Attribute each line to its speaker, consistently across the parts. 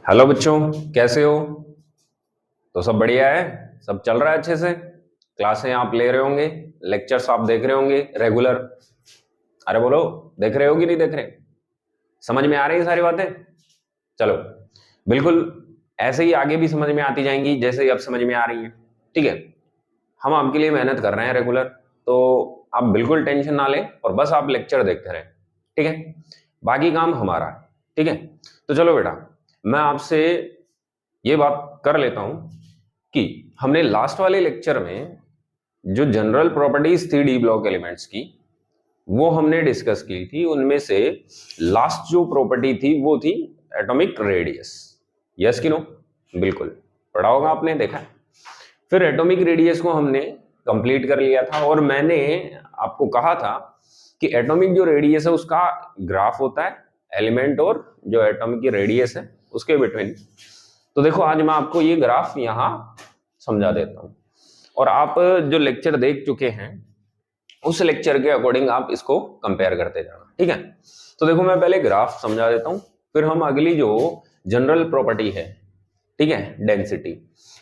Speaker 1: Hello बच्चों, कैसे हो? तो सब बढ़िया है? सब चल रहा है अच्छे से? क्लासें आप ले रहे होंगे, लेक्चर्स आप देख रहे होंगे रेगुलर। अरे बोलो, देख रहे हो कि नहीं देख रहे? समझ में आ रही है सारी बातें? चलो, बिल्कुल ऐसे ही आगे भी समझ में आती जाएंगी जैसे ही अब समझ में आ रही है। ठीक है, हम आपके लिए मेहनत कर रहे हैं रेगुलर, तो आप बिल्कुल टेंशन ना लें और बस आप लेक्चर देखते रहें। ठीक है, बाकी काम हमारा है। ठीक है, तो चलो बेटा, मैं आपसे ये बात कर लेता हूं कि हमने लास्ट वाले लेक्चर में जो जनरल प्रॉपर्टीज थी डी ब्लॉक एलिमेंट्स की, वो हमने डिस्कस की थी। उनमें से लास्ट जो प्रॉपर्टी थी वो थी एटॉमिक रेडियस। यस कि नो? बिल्कुल पढ़ा होगा आपने, देखा है। फिर एटॉमिक रेडियस को हमने कंप्लीट कर लिया था और मैंने आपको कहा था कि एटॉमिक जो रेडियस है उसका ग्राफ होता है एलिमेंट और जो एटॉमिक की रेडियस है उसके बिटवीन। तो देखो, आज मैं आपको ये ग्राफ यहां समझा देता हूं और आप जो लेक्चर देख चुके हैं उस लेक्चर के अकॉर्डिंग आप इसको कंपेयर करते जाना। ठीक है, तो देखो मैं पहले ग्राफ समझा देता हूं, फिर हम अगली जो जनरल प्रॉपर्टी है, ठीक है, डेंसिटी,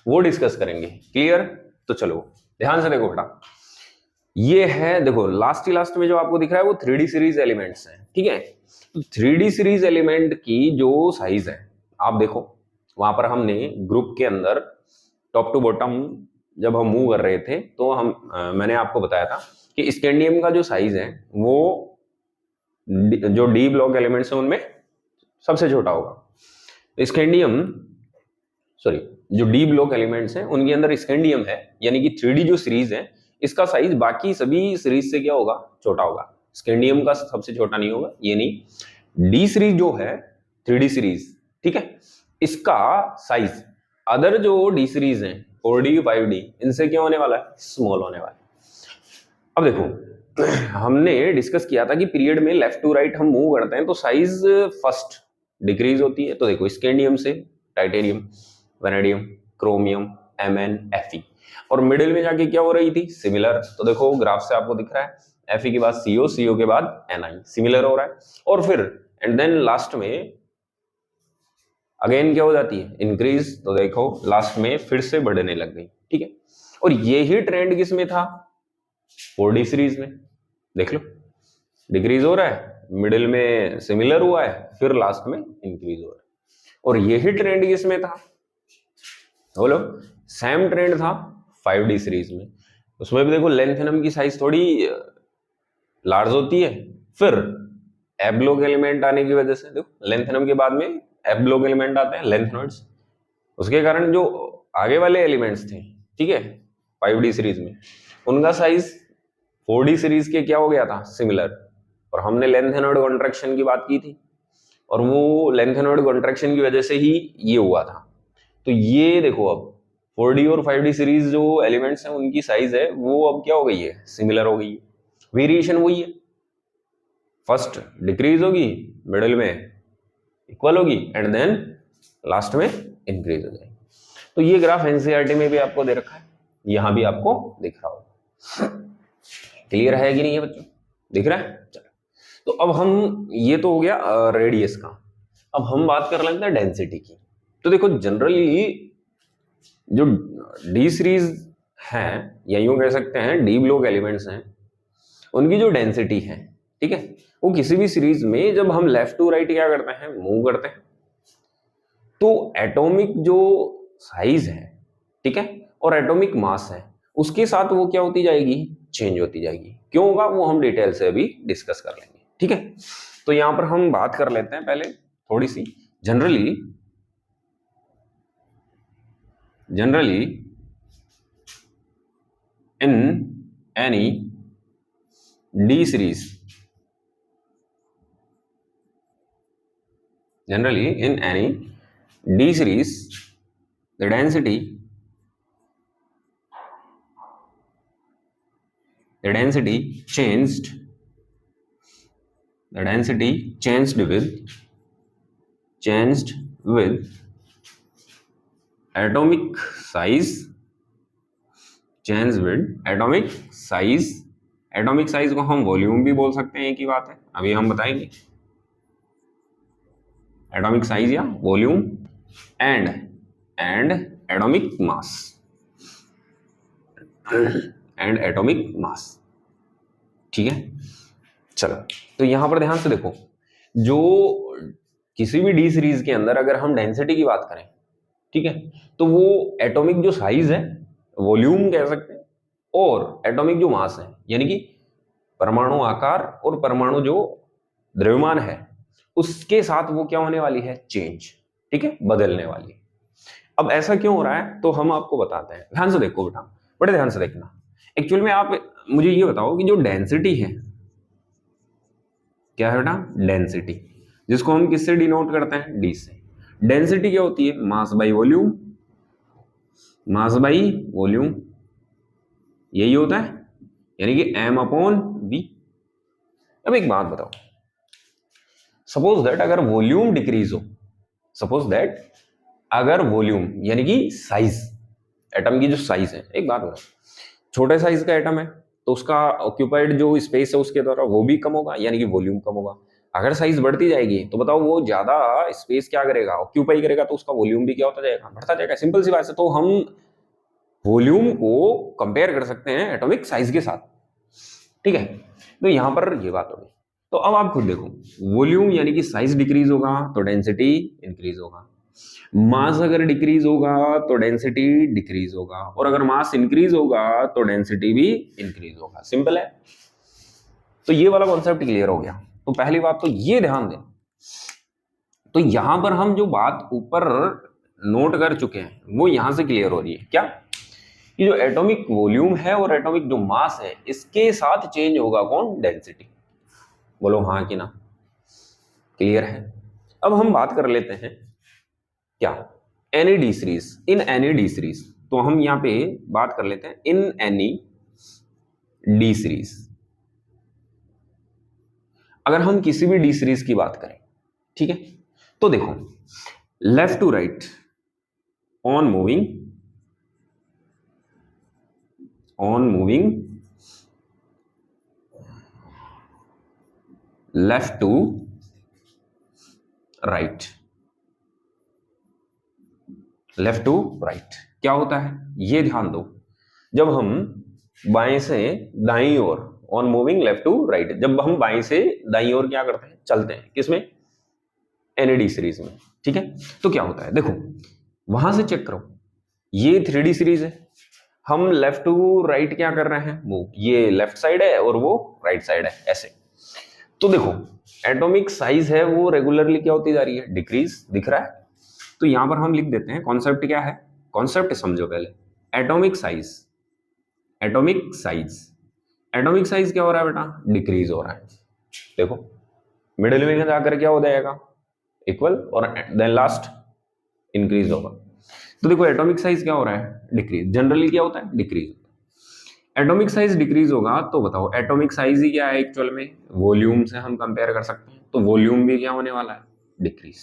Speaker 1: वो डिस्कस करेंगे। क्लियर? तो चलो ध्यान से देखो बेटा, ये है, देखो लास्ट में जो आपको दिख रहा है वो 3D सीरीज एलिमेंट्स हैं। ठीक है, तो 3D सीरीज एलिमेंट की जो साइज है आप देखो, वहां पर हमने ग्रुप के अंदर टॉप टू बॉटम जब हम मूव कर रहे थे तो मैंने आपको बताया था कि स्कैंडियम का जो साइज है वो जो डी ब्लॉक एलिमेंट्स हैं उनमें सबसे छोटा होगा। स्कैंडियम, सॉरी, जो डी ब्लॉक एलिमेंट्स हैं उनके अंदर स्कैंडियम है, यानी कि 3D जो सीरीज है इसका साइज बाकी सभी सीरीज से क्या होगा? छोटा होगा। स्कैंडियम का सबसे छोटा नहीं होगा, ये नहीं। डी सीरीज जो है 3D सीरीज, ठीक है, इसका साइज अदर जो डी सीरीज हैं 4D 5D इनसे क्या होने वाला है? स्मॉल होने वाला है। अब देखो, हमने डिस्कस किया था कि पीरियड में लेफ्ट टू राइट हम मूव करते हैं तो साइज फर्स्ट डिक्रीज होती है। तो देखो, स्कैंडियम से titanium, vanadium, chromium, Mn, Fe, और मिडिल में जाके क्या हो रही थी? सिमिलर। तो देखो ग्राफ से आपको दिख रहा है Fe के बाद CO, CO के बाद Ni, सिमिलर हो रहा है। और फिर एंड देन लास्ट में अगेन क्या हो जाती है? इंक्रीज। तो देखो लास्ट में फिर से बढ़ने लग गई। ठीक है, और यही ट्रेंड किस में था? 4D सीरीज में। देख लो, डिक्रीज हो रहा है, मिडिल में सिमिलर हुआ है, फिर लास्ट में इंक्रीज हो रहा है। और यही ट्रेंड किस में था? बोलो, सेम ट्रेंड था 5D सीरीज में। उसमें भी देखो लेंथेनम की साइज थोड़ी लार्ज होती है, फिर एफ ब्लॉक एलिमेंट आने की वजह से देखो लेंथेनम के बाद में एफ ब्लॉक एलिमेंट आते हैं, लेंथेनॉइड्स। उसके कारण जो आगे वाले एलिमेंट्स थे, ठीक है, 5D सीरीज में, उनका साइज 4D सीरीज के क्या हो गया था? सिमिलर। और हमने लेंथेनॉइड कॉन्ट्रैक्शन की बात की थी और वो लेंथेनॉइड कॉन्ट्रैक्शन की वजह से ही ये हुआ था। तो ये देखो, अब 4D और 5D सीरीज जो एलिमेंट्स हैं उनकी साइज है वो अब क्या हो गई है? सिमिलर हो गई है। वेरिएशन वही है, फर्स्ट डिक्रीज होगी, मिडिल में इक्वल होगी एंड देन लास्ट में इंक्रीज हो जाएगी। तो ये ग्राफ एनसीईआरटी में भी आपको दे रखा है, यहां भी आपको दिख रहा होगा। क्लियर है कि नहीं है बच्चों? दिख रहा है? चलो, तो अब हम, ये तो हो गया रेडियस का। अब हम बात कर लेते हैं डेंसिटी की। तो देखो जनरली जो डी सीरीज हैं, या यूं कह सकते हैं डी ब्लॉक एलिमेंट्स हैं, उनकी जो डेंसिटी है, ठीक है, वो किसी भी सीरीज में जब हम लेफ्ट टू राइट क्या करते हैं? मूव करते हैं, तो एटॉमिक जो साइज है, ठीक है, और एटॉमिक मास है, उसके साथ वो क्या होती जाएगी? चेंज होती जाएगी। क्यों होगा वो हम डिटेल से अभी डिस्कस कर लेंगे। ठीक है, तो यहां पर हम बात कर लेते हैं पहले थोड़ी see generally in any D series, generally in any D series, the density changed with atomic size, atomic size को हम वॉल्यूम भी बोल सकते हैं, एक ही बात है, अभी हम बताएंगे। एटॉमिक साइज या volume and atomic mass, and atomic mass. ठीक है, चलो तो यहां पर ध्यान से देखो, जो किसी भी डी सीरीज के अंदर अगर हम डेंसिटी की बात करें, ठीक है, तो वो एटॉमिक जो साइज है, वॉल्यूम कह सकते हैं, और एटॉमिक जो मास है, यानी कि परमाणु आकार और परमाणु जो द्रव्यमान है, उसके साथ वो क्या होने वाली है, चेंज। ठीक है, बदलने वाली है। अब ऐसा क्यों हो रहा है, तो हम आपको बताते हैं। ध्यान से देखो बेटा, बड़े ध्यान से देखना। एक्चुअल में आप मुझे ये बताओ कि जो डेंसिटी है, क्या है बेटा, डेंसिटी, जिसको हम किससे डिनोट करते हैं, डी से। डेंसिटी क्या होती है, mass by volume, mass by volume, यही होता है, यानी कि m अपॉन v। अब एक बात बताओ, सपोज दैट अगर वॉल्यूम डिक्रीज हो, सपोज दैट अगर वॉल्यूम यानी कि साइज, एटम की जो साइज है, एक बात बताओ, छोटे साइज का एटम है तो उसका ऑक्यूपाइड जो स्पेस है उसके द्वारा वो भी कम होगा, यानी कि वॉल्यूम कम होगा। अगर साइज बढ़ती जाएगी तो बताओ वो ज्यादा स्पेस क्या करेगा, ऑक्यूपाई करेगा, तो उसका वॉल्यूम भी क्या होता जाएगा, बढ़ता जाएगा। सिंपल सी बात है। तो हम वॉल्यूम को कंपेयर कर सकते हैं एटॉमिक साइज के साथ। ठीक है, तो यहां पर ये बात होगी। तो अब आप खुद देखो, वॉल्यूम यानी कि साइज डिक्रीज होगा तो डेंसिटी इंक्रीज होगा, मास अगर डिक्रीज होगा तो डेंसिटी डिक्रीज होगा, और अगर मास इंक्रीज होगा तो डेंसिटी भी इंक्रीज होगा। सिंपल है। तो ये वाला कॉन्सेप्ट क्लियर हो गया। तो पहली बात तो ये ध्यान दें, तो यहां पर हम जो बात ऊपर नोट कर चुके हैं वो यहां से क्लियर हो रही है। क्या, कि जो एटॉमिक वॉल्यूम है और एटॉमिक जो मास है, इसके साथ चेंज होगा कौन, डेंसिटी। बोलो हाँ कि ना, क्लियर है। अब हम बात कर लेते हैं क्या, any D series, in any D series. तो हम यहां पे बात कर लेते हैं इन एनी डी सीरीज। अगर हम किसी भी डी सीरीज की बात करें, ठीक है, तो देखो left to right on moving, left to right, left to right क्या होता है, ये ध्यान दो। जब हम बाएं से दाईं ओर, on moving left to right, जब हम बाएं से दाईं ओर क्या करते हैं, चलते हैं, किसमें, एनएडी सीरीज में। ठीक है, तो क्या होता है, देखो वहां से चेक करो, ये 3D सीरीज है, हम लेफ्ट टू राइट क्या कर रहे हैं, मूव, ये लेफ्ट साइड है और वो राइट साइड है, ऐसे। तो देखो एटॉमिक साइज है वो रेगुलरली क्या होती जा रही है, डिक्रीज, दिख रहा है। तो यहां पर हम लिख देते हैं, कॉन्सेप्ट क्या है, कॉन्सेप्ट समझो पहले, atomic size, atomic size, atomic size क्या हो रहा है बेटा, डिक्रीज हो रहा है। देखो मिडिल में जाकर क्या हो जाएगा, इक्वल, और देन लास्ट इंक्रीज होगा। तो देखो एटॉमिक साइज क्या हो रहा है, डिक्रीज। जनरली क्या होता है, डिक्रीज। एटॉमिक साइज डिक्रीज होगा तो बताओ एटॉमिक साइज ही क्या है एक्चुअल में, वॉल्यूम से हम कंपेयर कर सकते हैं, तो वॉल्यूम भी क्या होने वाला है, डिक्रीज।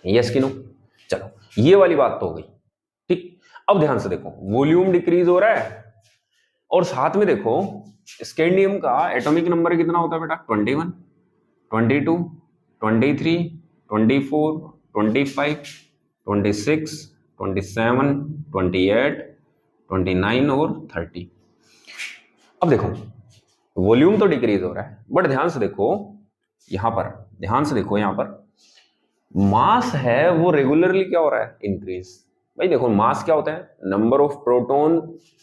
Speaker 1: यस कि नो। चलो ये वाली बात तो हो गई। ठीक, अब ध्यान से देखो, वॉल्यूम डिक्रीज हो रहा है और साथ में देखो स्कैंडियम का एटॉमिक नंबर कितना होता है बेटा, 21, 22, 23, 24, 25, 26, 27, 28, 29 और 30। अब देखो वॉल्यूम तो डिक्रीज हो रहा है, बट ध्यान से देखो यहां पर, ध्यान से देखो यहां पर मास है वो रेगुलरली क्या हो रहा है, इंक्रीज। भाई देखो मास क्या होता है, नंबर ऑफ प्रोटॉन,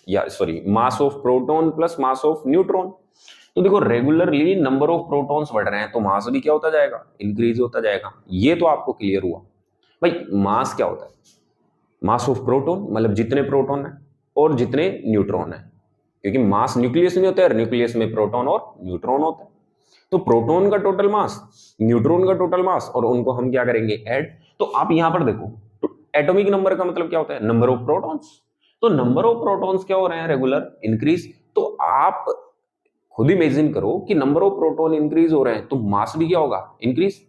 Speaker 1: या sorry mass of proton plus mass of neutron. तो देखो रेगुलरली नंबर ऑफ प्रोटॉन्स बढ़ रहे हैं तो मास भी क्या होता जाएगा, इंक्रीज होता जाएगा। ये तो आपको क्लियर हुआ। भाई मास क्या होता है, मास ऑफ प्रोटॉन मतलब जितने प्रोटॉन है और जितने न्यूट्रॉन है, क्योंकि मास न्यूक्लियस में होता है, न्यूक्लियस में प्रोटॉन और न्यूट्रॉन होता है। तो प्रोटॉन का टोटल मास, न्यूट्रॉन का टोटल मास, और उनको हम क्या करेंगे, ऐड। तो आप यहां पर देखो, तो एटॉमिक नंबर का मतलब क्या होता है, नंबर ऑफ प्रोटॉन्स। तो नंबर ऑफ प्रोटॉन्स क्या हो रहे हैं, रेगुलर इंक्रीज। तो आप खुद इमेजिन करो कि नंबर ऑफ प्रोटॉन इंक्रीज हो रहे हैं तो मास भी क्या होगा, इंक्रीज।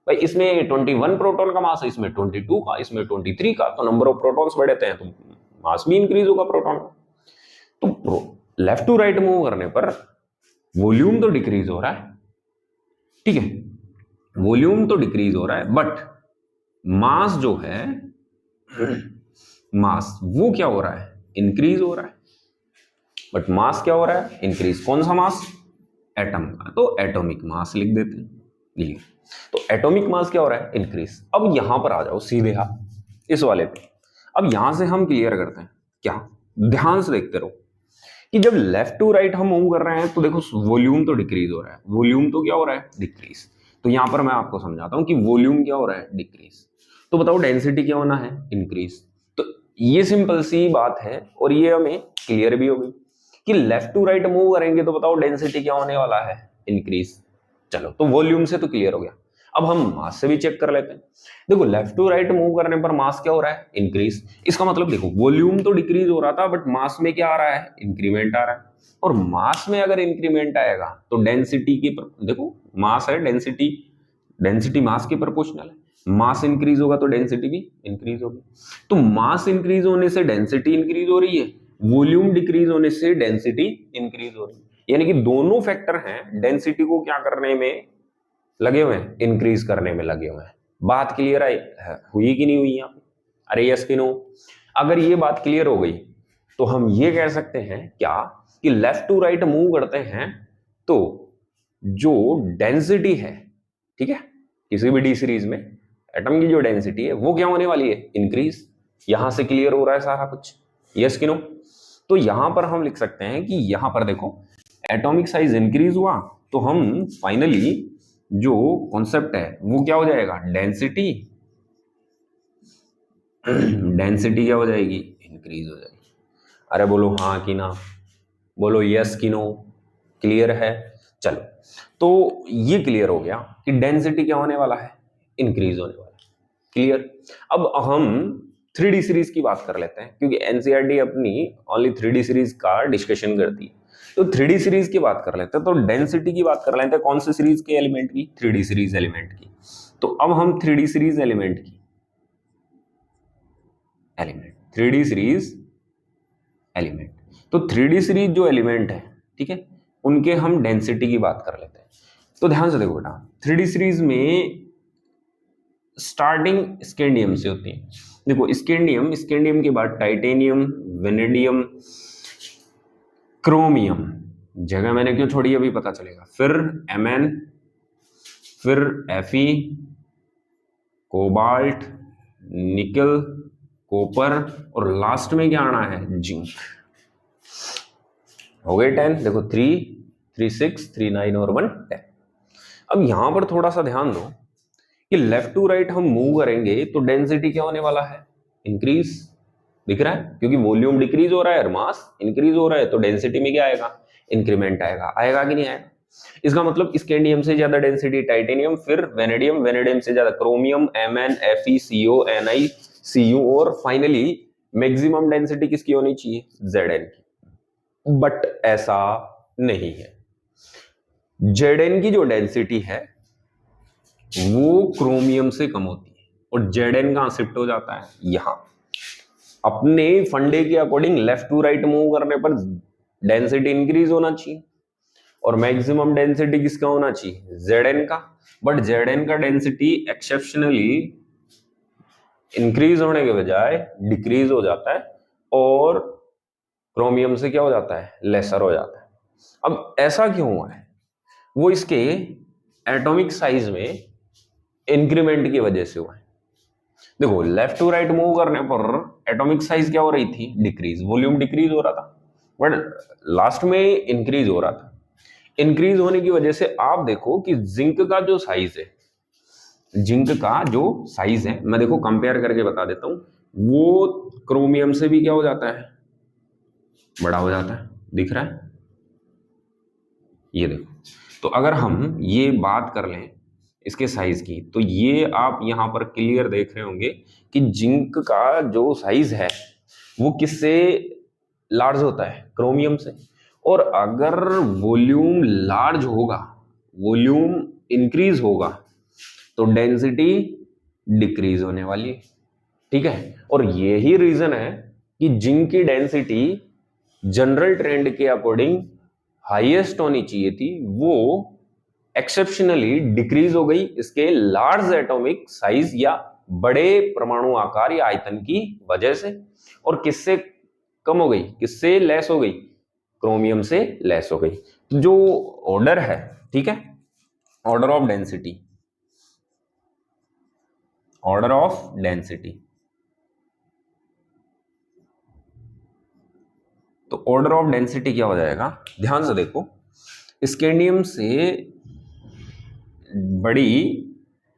Speaker 1: भाई इसमें 21 प्रोटॉन का मास है, इसमें 22 का, इसमें 23 का, तो नंबर ऑफ प्रोटॉन्स बढ़ते हैं तो मास भी इंक्रीज होगा प्रोटॉन का। तो लेफ्ट टू राइट मूव करने पर वॉल्यूम तो डिक्रीज हो रहा है, ठीक है, वॉल्यूम तो डिक्रीज हो रहा है, बट मास जो है, मास वो क्या हो रहा है, इंक्रीज हो रहा है, बट मास क्या हो रहा है, इंक्रीज। कौन सा मास, एटम का, तो एटॉमिक मास लिख देते हैं, ये। तो एटॉमिक मास क्या हो रहा है, इंक्रीज। अब यहां पर आ जाओ सीधे आप इस वाले पे। अब यहां से हम क्लियर करते हैं क्या, ध्यान से देखते रहो कि जब लेफ्ट टू राइट हम मूव कर रहे हैं तो देखो वॉल्यूम तो डिक्रीज हो रहा है, वॉल्यूम तो क्या हो रहा है, डिक्रीज। तो यहां पर मैं आपको समझाता हूं कि वॉल्यूम क्या हो रहा है, डिक्रीज। तो बताओ डेंसिटी क्या होना है, इंक्रीज। तो ये सिंपल सी बात है और ये हमें क्लियर भी हो गई कि लेफ्ट टू राइट मूव करेंगे तो बताओ डेंसिटी क्या होने वाला है, इंक्रीज। चलो, तो वॉल्यूम से तो क्लियर हो गया। अब हम मास से भी चेक कर लेते हैं। देखो लेफ्ट टू राइट मूव करने पर मास क्या हो रहा है, इंक्रीज। इसका मतलब देखो वॉल्यूम तो डिक्रीज हो रहा था बट मास में क्या आ रहा है, इंक्रीमेंट आ रहा है। और मास में अगर इंक्रीमेंट आएगा तो डेंसिटी की देखो मास है, डेंसिटी, डेंसिटी मास के प्रोपोर्शनल है। मास इंक्रीज होगा तो डेंसिटी भी इंक्रीज होगी। तो मास इंक्रीज होने से डेंसिटी इंक्रीज हो रही है, वॉल्यूम डिक्रीज होने से डेंसिटी इंक्रीज हो रही है। यानी कि दोनों फैक्टर हैं डेंसिटी को क्या करने में लगे हुए हैं, इंक्रीज करने में लगे हुए हैं। बात क्लियर आई हुई कि नहीं हुई यहाँ पे, अरे यस कि नो। अगर ये बात क्लियर हो गई तो हम ये कह सकते हैं क्या कि लेफ्ट टू राइट मूव करते हैं तो जो डेंसिटी है, ठीक है, किसी भी डी सीरीज में एटम की जो डेंसिटी है वो क्या होने वाली है, इंक्रीज। यहां से क्लियर हो रहा है सारा कुछ, यस कि नो। तो यहां पर हम लिख सकते हैं कि यहां पर देखो एटॉमिक साइज इंक्रीज हुआ तो हम फाइनली जो कॉन्सेप्ट है वो क्या हो जाएगा, डेंसिटी, डेंसिटी क्या हो जाएगी, इंक्रीज हो जाएगी। अरे बोलो हाँ कि ना, बोलो यस कि नो, क्लियर है। चलो, तो ये क्लियर हो गया कि डेंसिटी क्या होने वाला है, इंक्रीज होने वाला है, क्लियर। अब हम 3D सीरीज की बात कर लेते हैं क्योंकि एनसीईआरटी अपनी ओनली 3D सीरीज का डिस्कशन करती है। तो 3D सीरीज की बात कर लेते हैं, तो डेंसिटी की बात कर लेते हैं। कौन सी सीरीज के एलिमेंट की, 3D सीरीज एलिमेंट की। तो अब हम 3D सीरीज एलिमेंट की, 3D सीरीज एलिमेंट, तो 3D सीरीज जो एलिमेंट है, ठीक है, उनके हम डेंसिटी की बात कर लेते हैं। तो ध्यान से देखो बेटा, 3D सीरीज में स्टार्टिंग स्कैंडियम से होती है। देखो स्कैंडियम, स्कैंडियम के बाद टाइटेनियम, वेनेडियम, क्रोमियम, जगह मैंने क्यों छोड़ी अभी पता चलेगा, फिर Mn, फिर Fe, कोबाल्ट, निकल, कॉपर और लास्ट में क्या आना है, जिंक। हो गए 10, देखो 3, 3, 6, 3, 9 और 1, 10। अब यहां पर थोड़ा सा ध्यान दो कि लेफ्ट टू राइट हम मूव करेंगे तो डेंसिटी क्या होने वाला है, इंक्रीज। दिख रहा है, क्योंकि वॉल्यूम डिक्रीज हो रहा है और मास इंक्रीज हो रहा है तो डेंसिटी में क्या आएगा, इंक्रीमेंट आएगा। आएगा कि नहीं आएगा। इसका मतलब स्कैंडियम से ज्यादा डेंसिटी टाइटेनियम, फिर वेनेडियम, वेनेडियम से ज्यादा chromium, Mn, Fe, Co, Ni, Cu और फाइनली मैक्सिमम डेंसिटी किसकी होनी चाहिए, Zn की। बट ऐसा नहीं है। Zn की जो डेंसिटी है वो क्रोमियम से कम होती है और Zn कहां शिफ्ट हो जाता है, यहां। अपने फंडे के according left to right move करने पर डेंसिटी इंक्रीज होना चाहिए और मैक्सिमम डेंसिटी किसका होना चाहिए, Zn का। बट Zn का डेंसिटी एक्सेप्शनली इंक्रीज होने के बजाय डिक्रीज हो जाता है और क्रोमियम से क्या हो जाता है, लेसर हो जाता है। अब ऐसा क्यों हुआ है, वो इसके एटॉमिक साइज में इंक्रीमेंट की वजह से हुआ है। देखो लेफ्ट टू राइट मूव करने पर एटॉमिक साइज क्या हो रही थी, डिक्रीज, वॉल्यूम डिक्रीज हो रहा था बट लास्ट में इंक्रीज हो रहा था। इंक्रीज होने की वजह से आप देखो कि जिंक का जो साइज है, जिंक का जो साइज है, मैं देखो कंपेयर करके बता देता हूं, वो क्रोमियम से भी क्या हो जाता है, बड़ा हो जाता है। दिख रहा है, ये देखो। तो अगर हम ये बात कर लें इसके साइज की, तो ये आप यहां पर क्लियर देख रहे होंगे कि जिंक का जो साइज है वो किससे लार्ज होता है, क्रोमियम से। और अगर वॉल्यूम लार्ज होगा, वॉल्यूम इंक्रीज होगा तो डेंसिटी डिक्रीज होने वाली है, ठीक है। और यही रीजन है कि जिंक की डेंसिटी जनरल ट्रेंड के अकॉर्डिंग हाईएस्ट होनी चाहिए थी, वो एक्सेप्शनली डिक्रीज हो गई इसके लार्ज एटॉमिक साइज या बड़े परमाणु आकार या आयतन की वजह से। और किससे कम हो गई, किससे लेस हो गई, क्रोमियम से लेस हो गई। तो जो ऑर्डर है, ठीक है, order of density, order of density, तो ऑर्डर ऑफ डेंसिटी क्या हो जाएगा, ध्यान से देखो, स्कैंडियम से बड़ी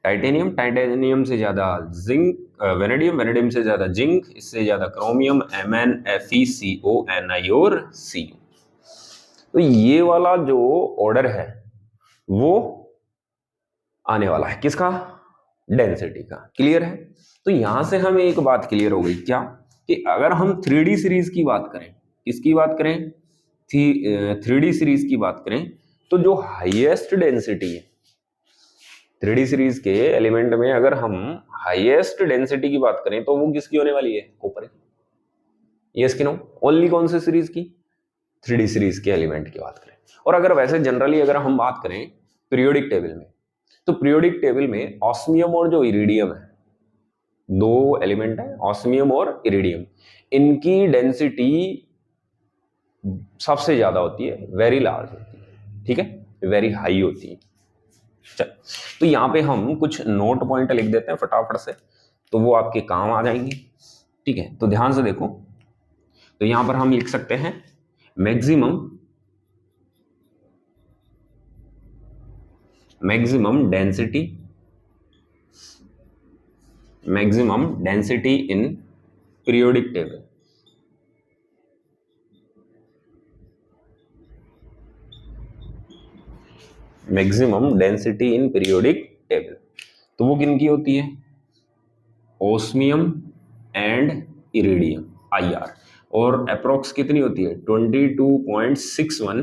Speaker 1: टाइटेनियम, टाइटेनियम से ज्यादा जिंक, वेनेडियम, वेनेडियम से ज्यादा जिंक, इससे ज्यादा क्रोमियम, MnFeCO, Ni और Cu। तो ये वाला जो ऑर्डर है वो आने वाला है किसका, डेंसिटी का। क्लियर है। तो यहां से हमें एक बात क्लियर हो गई, क्या, कि अगर हम 3D सीरीज की बात करें, किसकी बात करें, 3D सीरीज की बात करें, तो जो हाईएस्ट डेंसिटी है 3D सीरीज के एलिमेंट में, अगर हम हाईएस्ट डेंसिटी की बात करें तो वो किसकी होने वाली है, कॉपर की। यस कि नो, ओनली कौन से सीरीज की, 3D सीरीज के एलिमेंट की बात करें। और अगर वैसे जनरली अगर हम बात करें पीरियोडिक टेबल में, तो पीरियोडिक टेबल में ऑस्मियम और जो इरिडियम है, दो एलिमेंट है, ऑस्मियम और इरिडियम, इनकी डेंसिटी सबसे ज्यादा होती है, वेरी लार्ज होती है, ठीक है, वेरी हाई होती है। चल, तो यहाँ पे हम कुछ नोट पॉइंट लिख देते हैं फटाफट से, तो वो आपके काम आ जाएंगे। ठीक है, तो ध्यान से देखो, तो यहां पर हम लिख सकते हैं maximum density in periodic table, maximum density in periodic table, तो वो किनकी होती है, ओस्मियम एंड इरिडियम, IR, और अप्रोक्स कितनी होती है, 22.61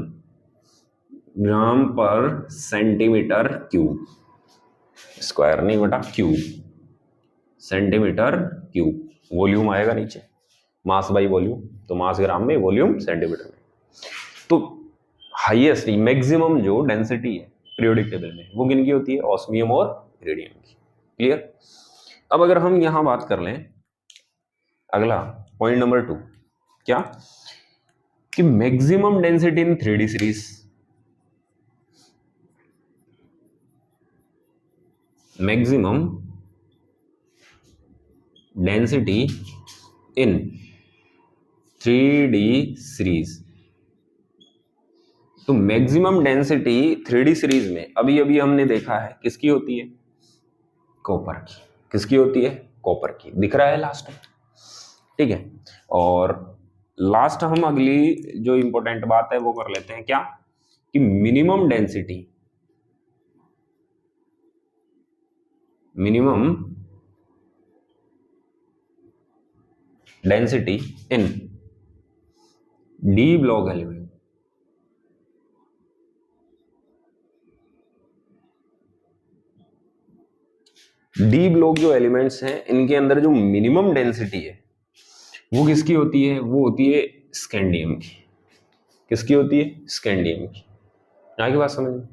Speaker 1: ग्राम पर सेंटीमीटर क्यूब, स्क्वायर नहीं बटा क्यूब, सेंटीमीटर क्यूब। वॉल्यूम आएगा नीचे, मास बाई वॉल्यूम, तो मास ग्राम में, वॉल्यूम सेंटीमीटर में। तो हाईएस्ट मैक्सिमम जो डेंसिटी है पीरियोडिक टेबल में वो किनकी होती है, ऑस्मियम और इरिडियम की। क्लियर। अब अगर हम यहां बात कर लें, अगला पॉइंट नंबर 2, क्या, कि maximum density in 3D series, maximum density in 3D series. तो मैक्सिमम डेंसिटी 3D सीरीज में अभी अभी हमने देखा है किसकी होती है, कॉपर की। किसकी होती है, कॉपर की, दिख रहा है लास्ट में, ठीक है। और लास्ट हम अगली जो इंपॉर्टेंट बात है वो कर लेते हैं, क्या, कि minimum density in D block element, D block जो एलिमेंट्स हैं इनके अंदर जो मिनिमम डेंसिटी है वो किसकी होती है, वो होती है स्कैंडियम की। किसकी होती है, स्कैंडियम की। आगे बात समझ में।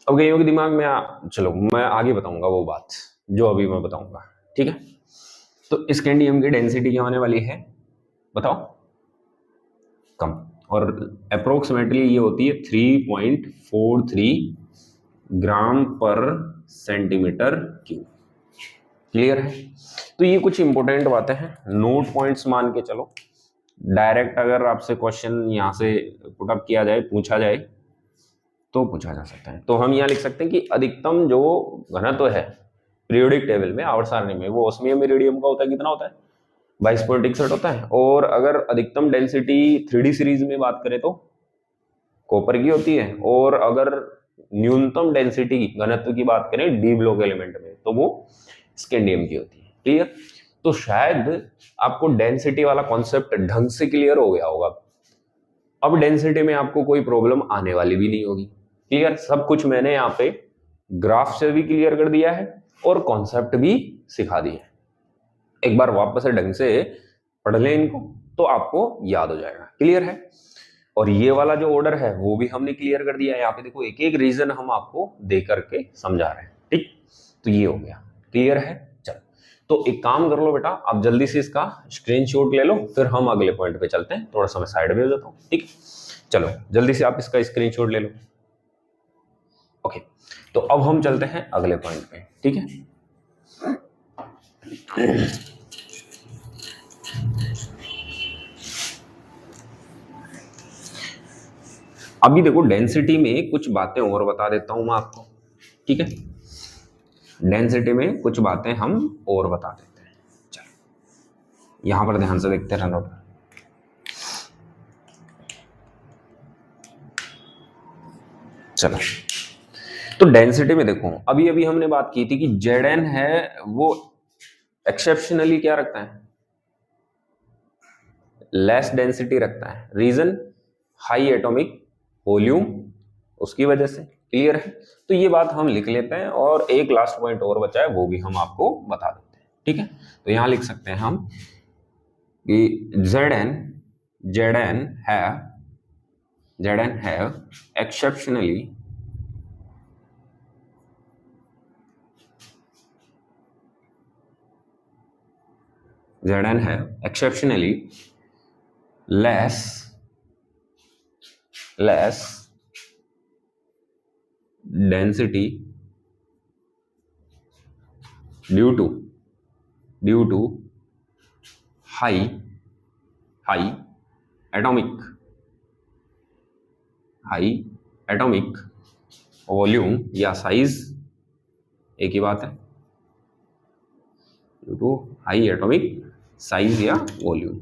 Speaker 1: अब कईयों के दिमाग में चलो मैं आगे बताऊंगा वो बात जो अभी मैं बताऊंगा, ठीक है। तो स्कैंडियम की डेंसिटी क्या होने वाली है, बताओ, कम, और अप्रोक्सीमेटली ये होती है 3.43 ग्राम पर सेंटीमीटर क्यूब। क्लियर है। तो ये कुछ इंपॉर्टेंट बातें हैं, नोट पॉइंट्स मान के चलो। डायरेक्ट अगर आपसे क्वेश्चन यहाँ से पुटअप किया जाए, पूछा जाए तो पूछा जा सकता है। तो हम यहाँ लिख सकते हैं कि अधिकतम जो घनत्व है पीरियोडिक टेबल में, आवर्त सारणी में, वो ऑस्मियम इरिडियम का होता है, कितना होता है, 22.61 होता है। और अगर अधिकतम डेंसिटी 3D सीरीज में बात करें तो कॉपर की होती है। और अगर न्यूनतम डेंसिटी घनत्व की बात करें डी ब्लॉक एलिमेंट में तो वो स्कैंडियम की होती है। क्लियर। तो शायद आपको डेंसिटी वाला कॉन्सेप्ट ढंग से क्लियर हो गया होगा। अब डेंसिटी में आपको कोई प्रॉब्लम आने वाली भी नहीं होगी। क्लियर। सब कुछ मैंने यहाँ पे ग्राफ से भी क्लियर कर दिया है और कॉन्सेप्ट भी सिखा दिया है। एक बार वापस से ढंग से पढ़ लें इनको तो आपको याद हो जाएगा। क्लियर है। और ये वाला जो ऑर्डर है वो भी हमने क्लियर कर दिया है। यहाँ पे देखो एक एक रीजन हम आपको दे करके समझा रहे हैं। ठीक, तो ये हो गया। क्लियर है। चलो तो एक काम कर लो बेटा, आप जल्दी से इसका स्क्रीनशॉट ले लो, फिर हम अगले पॉइंट पे चलते हैं। थोड़ा सा मैं साइड में हो जाता हूँ, ठीक, चलो जल्दी से आप इसका स्क्रीनशॉट ले लो। ओके, तो अब हम चलते हैं अगले पॉइंट पे, ठीक है। अभी देखो डेंसिटी में कुछ बातें और बता देता हूं मैं आपको, ठीक है। डेंसिटी में कुछ बातें हम और बता देते हैं। चलो यहां पर ध्यान से देखते रहना। चलो तो डेंसिटी में देखो, अभी अभी हमने बात की थी कि Zn है वो एक्सेप्शनली क्या रखता है, लेस डेंसिटी रखता है। रीजन हाई एटॉमिक वॉल्यूम, उसकी वजह से। क्लियर है, तो ये बात हम लिख लेते हैं, और एक लास्ट पॉइंट और बचा है वो भी हम आपको बता देते हैं, ठीक है। तो यहां लिख सकते हैं हम कि Zn have exceptionally less density due to high atomic volume या साइज, एक ही बात है, due to high atomic size या वॉल्यूम।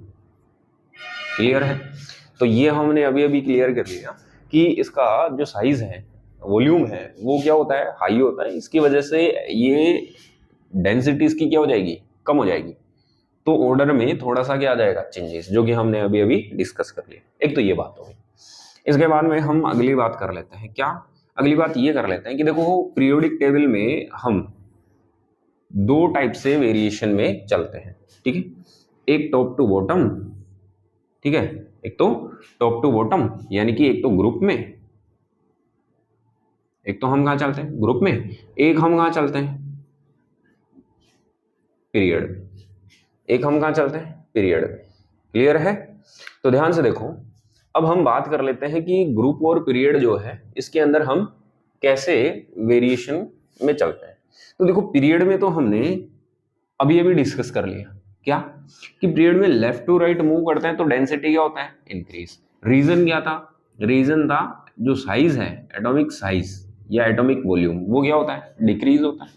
Speaker 1: क्लियर है, तो ये हमने अभी अभी क्लियर कर लिया कि इसका जो साइज है, वॉल्यूम है, वो क्या होता है, हाई होता है। इसकी वजह से ये डेंसिटी इसकी क्या हो जाएगी, कम हो जाएगी। तो ऑर्डर में थोड़ा सा क्या आ जाएगा, चेंजेस, जो कि हमने अभी अभी डिस्कस कर लिया। एक तो ये बात होगी। इसके बाद में हम अगली बात कर लेते हैं। क्या अगली बात ये कर लेते हैं कि देखो पीरियोडिक टेबल में हम दो टाइप से वेरिएशन में चलते हैं, ठीक है। एक टॉप टू बॉटम, ठीक है, एक तो टॉप टू बॉटम, यानी कि एक तो ग्रुप में, एक तो हम कहां चलते हैं, ग्रुप में, एक हम कहां चलते हैं, पीरियड में, एक हम कहां चलते हैं, पीरियड में। क्लियर है, तो ध्यान से देखो, अब हम बात कर लेते हैं कि ग्रुप और पीरियड जो है इसके अंदर हम कैसे वेरिएशन में चलते हैं। तो देखो पीरियड में तो हमने अभी अभी डिस्कस कर लिया क्या, कि पीरियड में लेफ्ट टू राइट मूव करते हैं तो डेंसिटी क्या होता है, इंक्रीज। रीजन क्या था, रीजन था जो साइज है, एटॉमिक साइज या एटॉमिक वॉल्यूम, वो क्या होता है, डिक्रीज होता है।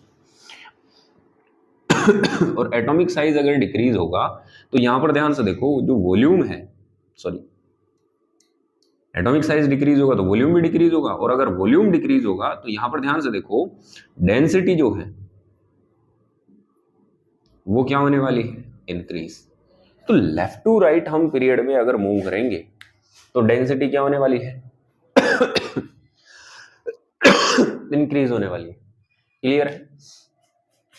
Speaker 1: और एटॉमिक साइज अगर डिक्रीज होगा तो यहां पर ध्यान से देखो, जो वॉल्यूम है, सॉरी, एटॉमिक साइज डिक्रीज होगा तो वॉल्यूम भी डिक्रीज होगा, और अगर वॉल्यूम डिक्रीज होगा तो यहां पर ध्यान से देखो डेंसिटी जो है वो क्या होने वाली है, इंक्रीज। तो लेफ्ट टू राइट हम पीरियड में अगर मूव करेंगे तो डेंसिटी क्या होने वाली है, इंक्रीज होने वाली है। क्लियर है,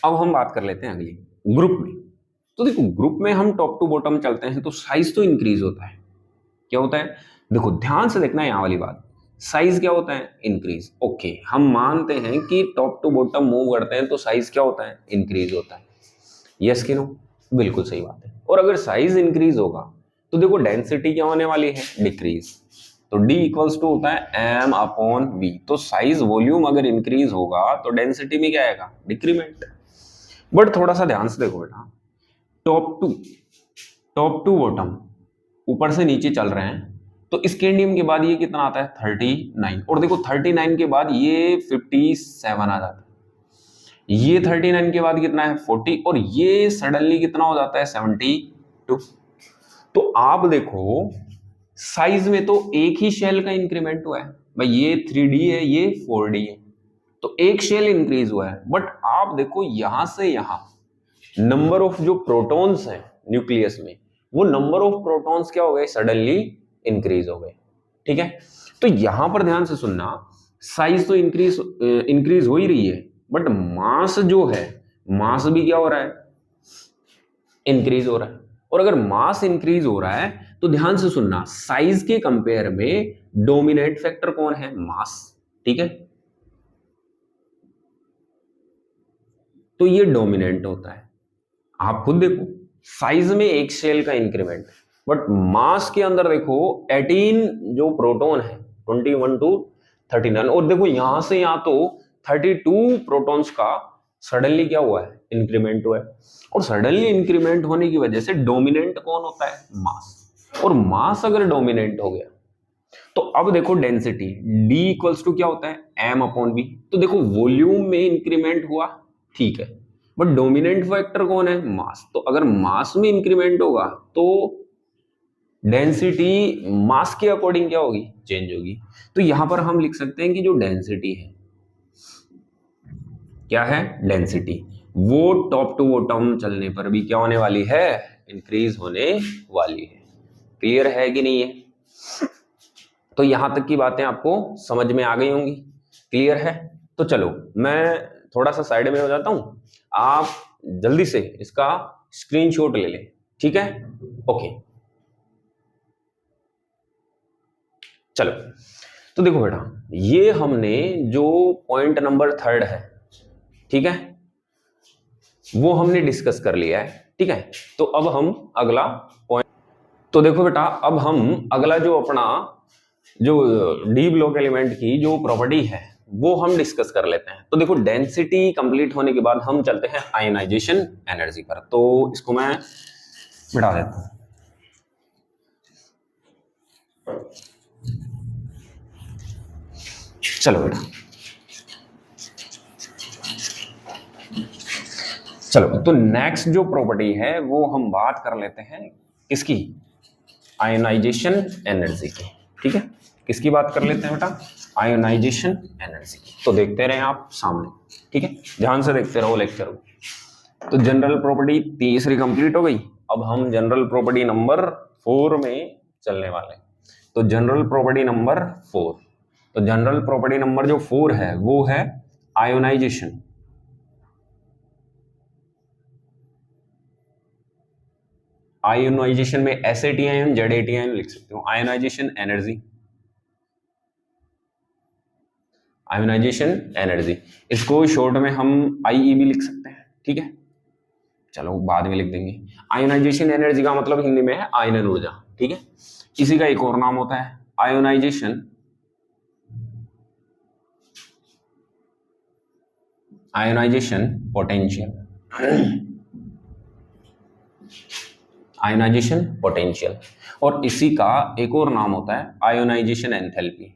Speaker 1: अब हम बात कर लेते हैं अगली, ग्रुप में। तो देखो ग्रुप में हम टॉप टू बॉटम चलते हैं तो साइज तो इंक्रीज होता है। क्या होता है, देखो ध्यान से देखना है यहां वाली बात, साइज क्या होता है, इंक्रीज। ओके, हम मानते हैं कि टॉप टू बॉटम मूव करते हैं तो साइज क्या होता है, इंक्रीज होता है। यस कि नो, बिल्कुल सही बात है। और अगर साइज इंक्रीज होगा तो देखो डेंसिटी क्या होने वाली है, डिक्रीज। तो D इक्वल्स टू होता है m अपॉन v। तो साइज वॉल्यूम अगर इंक्रीज होगा तो डेंसिटी में क्या आएगा, डिक्रीमेंट। बट थोड़ा सा ध्यान से देखो बेटा, टॉप टू बॉटम, ऊपर से नीचे चल रहे हैं, तो स्कैंडियम के बाद ये कितना आता है, 39। और देखो 39 के बाद ये 57 आ जाता है, ये 39 के बाद कितना है, 40, और ये सडनली कितना हो जाता है, 72। तो आप देखो साइज में तो एक ही शेल का इंक्रीमेंट हुआ है भाई, ये 3D है, ये 4D है, तो एक शेल इंक्रीज हुआ है। बट आप देखो यहां से यहां नंबर ऑफ जो प्रोटॉन्स हैं न्यूक्लियस में, वो नंबर ऑफ प्रोटॉन्स क्या हो गए, सडनली इंक्रीज हो गए। ठीक है, तो यहां पर ध्यान से सुनना, साइज तो इंक्रीज हो ही रही है, बट मास जो है, मास भी क्या हो रहा है, इंक्रीज हो रहा है। और अगर मास इंक्रीज हो रहा है तो ध्यान से सुनना, साइज के कंपेयर में डोमिनेट फैक्टर कौन है, मास। ठीक है, तो ये डोमिनेंट होता है। आप खुद देखो, साइज में एक शेल का इंक्रीमेंट, बट मास के अंदर देखो 18 जो प्रोटॉन है 21 to 39, और देखो यहां से यहां तो 32 प्रोटॉन्स का सडनली क्या हुआ है, इंक्रीमेंट हुआ है। और सडनली इंक्रीमेंट होने की वजह से डोमिनेंट कौन होता है, मास। और मास अगर डोमिनेंट हो गया तो अब देखो डेंसिटी D इक्वल्स टू क्या होता है, m/v। तो देखो वॉल्यूम में इंक्रीमेंट हुआ, ठीक है, बट डोमिनेंट फैक्टर कौन है, मास। तो अगर मास में इंक्रीमेंट होगा तो डेंसिटी मास के अकॉर्डिंग क्या होगी, चेंज होगी। तो यहां पर हम लिख सकते हैं कि जो डेंसिटी है, क्या है, डेंसिटी, वो टॉप टू बॉटम चलने पर भी क्या होने वाली है, इंक्रीज होने वाली है। क्लियर है कि नहीं है? तो यहां तक की बातें आपको समझ में आ गई होंगी, क्लियर है? तो चलो मैं थोड़ा सा साइड में हो जाता हूं, आप जल्दी से इसका स्क्रीनशॉट ले लें, ठीक है? ओके, चलो। तो देखो बेटा, ये हमने जो पॉइंट नंबर 3 है, ठीक है, वो हमने डिस्कस कर लिया है, ठीक है। तो अब हम अगला पॉइंट, तो देखो बेटा, अब हम अगला जो अपना जो डी ब्लॉक एलिमेंट की जो प्रॉपर्टी है वो हम डिस्कस कर लेते हैं। तो देखो डेंसिटी कंप्लीट होने के बाद हम चलते हैं आयनाइजेशन एनर्जी पर। तो इसको मैं मिटा देता हूं। चलो बेटा, चलो तो नेक्स्ट जो प्रॉपर्टी है वो हम बात कर लेते हैं किसकी, आयोनाइजेशन एनर्जी की, ठीक है। किसकी बात कर लेते हैं बेटा, आयोनाइजेशन एनर्जी की। तो देखते रहे आप सामने, ठीक है, ध्यान से देखते रहो लेक्चर को। तो जनरल प्रॉपर्टी तीसरी कंप्लीट हो गई, अब हम जनरल प्रॉपर्टी नंबर 4 में चलने वाले हैं। तो जनरल प्रॉपर्टी नंबर 4, तो जनरल प्रॉपर्टी नंबर जो 4 है वो है आयोनाइजेशन। आयोनाइजेशन में SAT आयन ZAT आयन लिख सकते हो, आयोनाइजेशन एनर्जी, आयोनाइजेशन एनर्जी, इसको शॉर्ट में हम IEB लिख सकते हैं, ठीक है, चलो बाद में लिख देंगे। आयोनाइजेशन एनर्जी का मतलब हिंदी में है आयनन ऊर्जा, ठीक है। इसी का एक और नाम होता है ionisation, ionisation potential, ionisation potential, और इसी का एक और नाम होता है आयोनाइजेशन एंथैल्पी।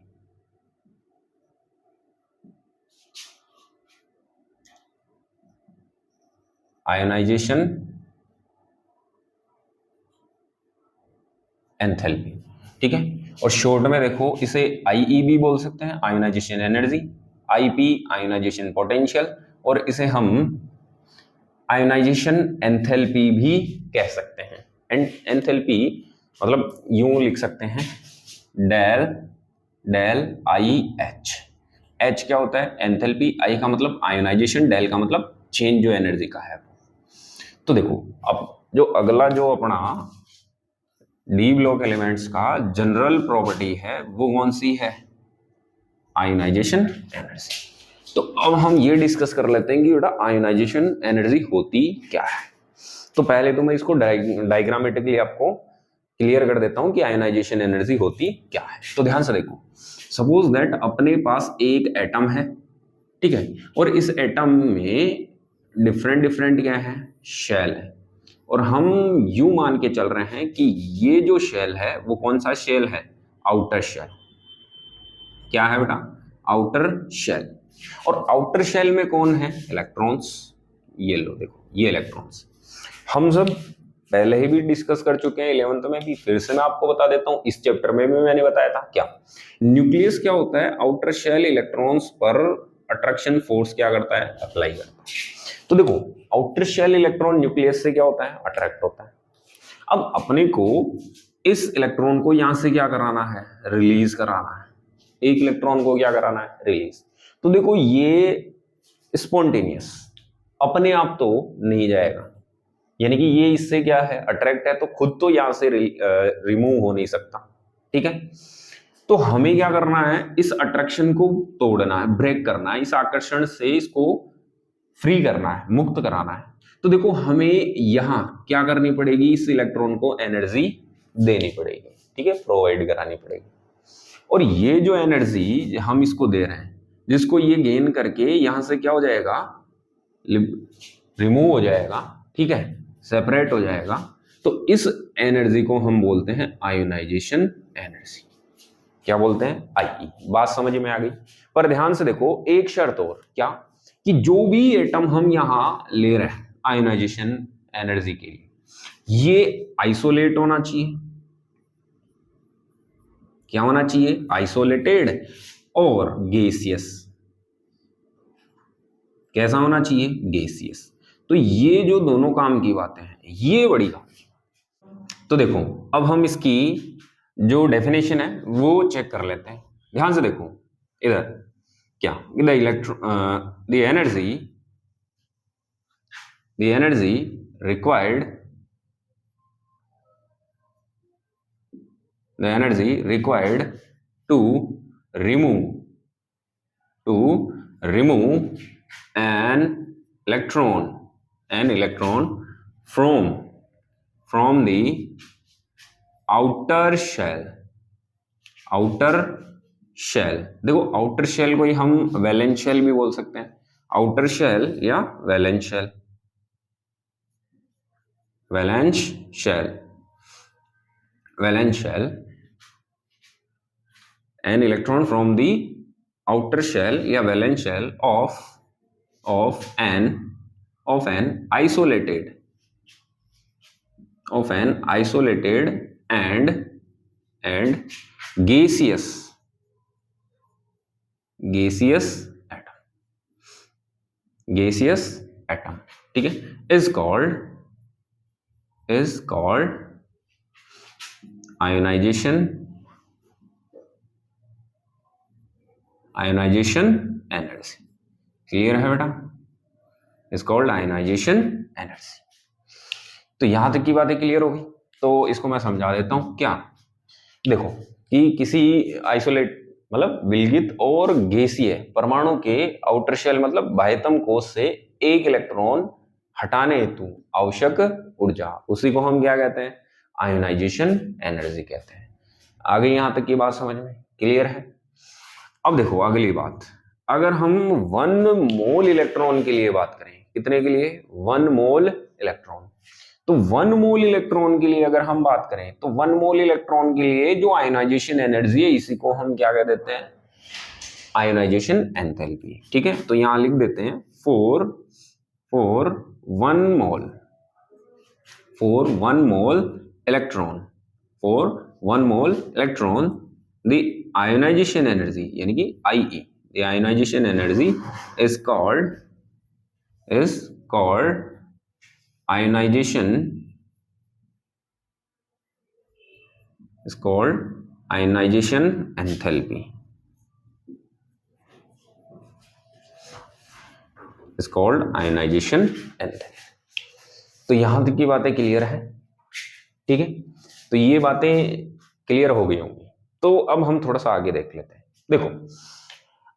Speaker 1: आयोनाइजेशन एंथैल्पी, ठीक है। और शॉर्ट में देखो इसे IEB बोल सकते हैं, ionisation energy, IP ionisation potential, और इसे हम आयोनाइजेशन एंथैल्पी भी कह सकते हैं। एंथैल्पी मतलब यूं लिख सकते हैं, डेल डेल IH। H क्या होता है, एंथैल्पी, I का मतलब आयोनाइजेशन, डेल का मतलब चेंज जो एनर्जी का है। तो देखो अब जो अगला जो अपना डी ब्लॉक एलिमेंट्स का जनरल प्रॉपर्टी है वो कौन सी है, आयोनाइजेशन एनर्जी। तो अब हम ये डिस्कस कर लेते हैं कि बेटा आयोनाइजेशन एनर्जी होती क्या है। तो पहले तो मैं इसको डायग्रामेटिकली आपको क्लियर कर देता हूं कि आयोनाइजेशन एनर्जी होती क्या है। तो ध्यान से देखो, सपोज दैट अपने पास एक एटम है, ठीक है, और इस एटम में डिफरेंट डिफरेंट क्या है, शेल है, और हम यूं मान के चल रहे हैं कि ये जो शेल है वो कौन सा शेल है, आउटर शेल। क्या है बेटा, आउटर शेल। और आउटर शेल में कौन है, इलेक्ट्रॉन्स। ये लो देखो, ये इलेक्ट्रॉन्स हम सब पहले ही भी डिस्कस कर चुके हैं 11th में भी, फिर से मैं आपको बता देता हूं, इस चैप्टर में भी मैंने बताया था। क्या न्यूक्लियस क्या होता है, आउटर शेल इलेक्ट्रॉन्स पर अट्रैक्शन फोर्स क्या करता है, अप्लाई करता है। तो देखो आउटर शेल इलेक्ट्रॉन न्यूक्लियस से क्या होता है, अट्रैक्ट होता है। अब अपने को इस इलेक्ट्रॉन को यहां से क्या कराना है, रिलीज कराना है। एक इलेक्ट्रॉन को क्या कराना है, रिलीज। तो देखो ये स्पॉन्टेनियस अपने आप तो नहीं जाएगा, यानी कि ये इससे क्या है, अट्रैक्ट है, तो खुद तो यहां से रिमूव हो नहीं सकता, ठीक है। तो हमें क्या करना है, इस अट्रैक्शन को तोड़ना है, ब्रेक करना है, इस आकर्षण से इसको फ्री करना है, मुक्त कराना है। तो देखो हमें यहां क्या करनी पड़ेगी, इस इलेक्ट्रॉन को एनर्जी देनी पड़ेगी, ठीक है, प्रोवाइड करानी पड़ेगी। और ये जो एनर्जी हम इसको दे रहे हैं, जिसको ये गेन करके यहां से क्या हो जाएगा, रिमूव हो जाएगा, ठीक है, सेपरेट हो जाएगा, तो इस एनर्जी को हम बोलते हैं आयोनाइजेशन एनर्जी। क्या बोलते हैं, आई। बात समझ में आ गई। पर ध्यान से देखो एक शर्त और, क्या, कि जो भी एटम हम यहां ले रहे हैं आयोनाइजेशन एनर्जी के लिए, ये आइसोलेट होना चाहिए। क्या होना चाहिए, आइसोलेटेड और गैसियस। कैसा होना चाहिए, गैसियस। तो ये जो दोनों काम की बातें हैं ये बड़ी काम। तो देखो अब हम इसकी जो डेफिनेशन है वो चेक कर लेते हैं। ध्यान से देखो इधर, क्या, the energy required to remove an electron from the outer shell। देखो आउटर शेल को ही हम वैलेंस शेल भी बोल सकते हैं, आउटर शेल या valence shell an electron from the outer shell या valence shell of an isolated and gaseous atom, ठीक है, is called ionization energy. Clear है बेटा, इज कॉल्ड आयोनाइजेशन एनर्जी। तो यहां तक की बातें क्लियर होगी। तो इसको मैं समझा देता हूं। क्या, देखो कि किसी आइसोलेट मतलब विलगित और गैसीय परमाणु के आउटर शेल मतलब बाह्यतम कोश से एक इलेक्ट्रॉन हटाने हेतु आवश्यक ऊर्जा, उसी को हम क्या कहते हैं, आयोनाइजेशन एनर्जी कहते हैं। आगे यहां तक की बात समझ में क्लियर है। अब देखो अगली बात, अगर हम 1 मोल इलेक्ट्रॉन के लिए बात करें, कितने के लिए, 1 मोल इलेक्ट्रॉन, तो 1 मोल इलेक्ट्रॉन के लिए अगर हम बात करें तो 1 मोल इलेक्ट्रॉन के लिए जो आयोनाइजेशन एनर्जी है इसी को हम क्या कह देते हैं, आयोनाइजेशन एंथैल्पी। ठीक है, तो यहां लिख देते हैं for 1 mole electron the ionization energy यानी कि IE, the ionization energy is called ionization enthalpy, is called ionization enthalpy। तो यहां तक की बातें क्लियर है, ठीक है, तो ये बातें क्लियर हो गई होंगी। तो अब हम थोड़ा सा आगे देख लेते हैं। देखो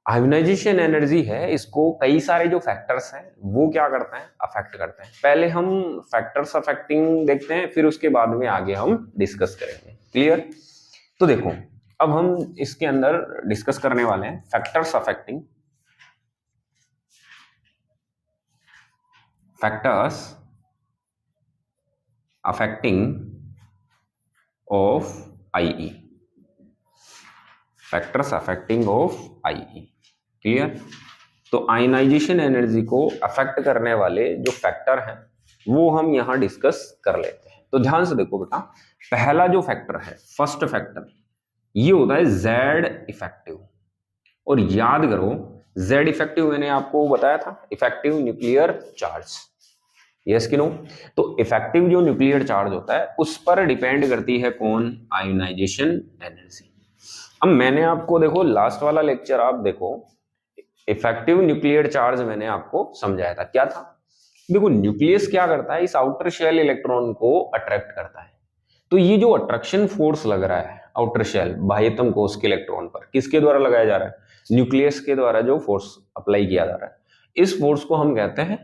Speaker 1: आयोनाइजेशन एनर्जी है, इसको कई सारे जो फैक्टर्स हैं वो क्या करते हैं, अफेक्ट करते हैं। पहले हम फैक्टर्स अफेक्टिंग देखते हैं, फिर उसके बाद में आगे हम डिस्कस करेंगे। क्लियर। तो देखो अब हम इसके अंदर डिस्कस करने वाले हैं factors affecting of IE, factors affecting of IE। Clear. तो आयोनाइजेशन एनर्जी को अफेक्ट करने वाले जो फैक्टर हैं वो हम यहां डिस्कस कर लेते हैं। तो ध्यान से देखो बेटा, पहला जो फैक्टर है, फर्स्ट फैक्टर, ये होता है Z इफेक्टिव। और याद करो Z इफेक्टिव मैंने आपको बताया था, इफेक्टिव न्यूक्लियर चार्ज, यस कि नो। तो इफेक्टिव जो न्यूक्लियर चार्ज होता है उस पर डिपेंड करती है कौन, आयोनाइजेशन एनर्जी। अब मैंने आपको देखो लास्ट वाला लेक्चर आप देखो, इफेक्टिव न्यूक्लियर चार्ज मैंने आपको समझाया था, क्या था। देखो न्यूक्लियस क्या करता है, इस आउटर शेल इलेक्ट्रॉन को अट्रैक्ट करता है। तो ये जो अट्रैक्शन फोर्स लग रहा है आउटर शेल बाह्यतम कोश के इलेक्ट्रॉन पर, किसके द्वारा लगाया जा रहा है, न्यूक्लियस के द्वारा जो फोर्स अप्लाई किया जा रहा है, इस फोर्स को हम कहते हैं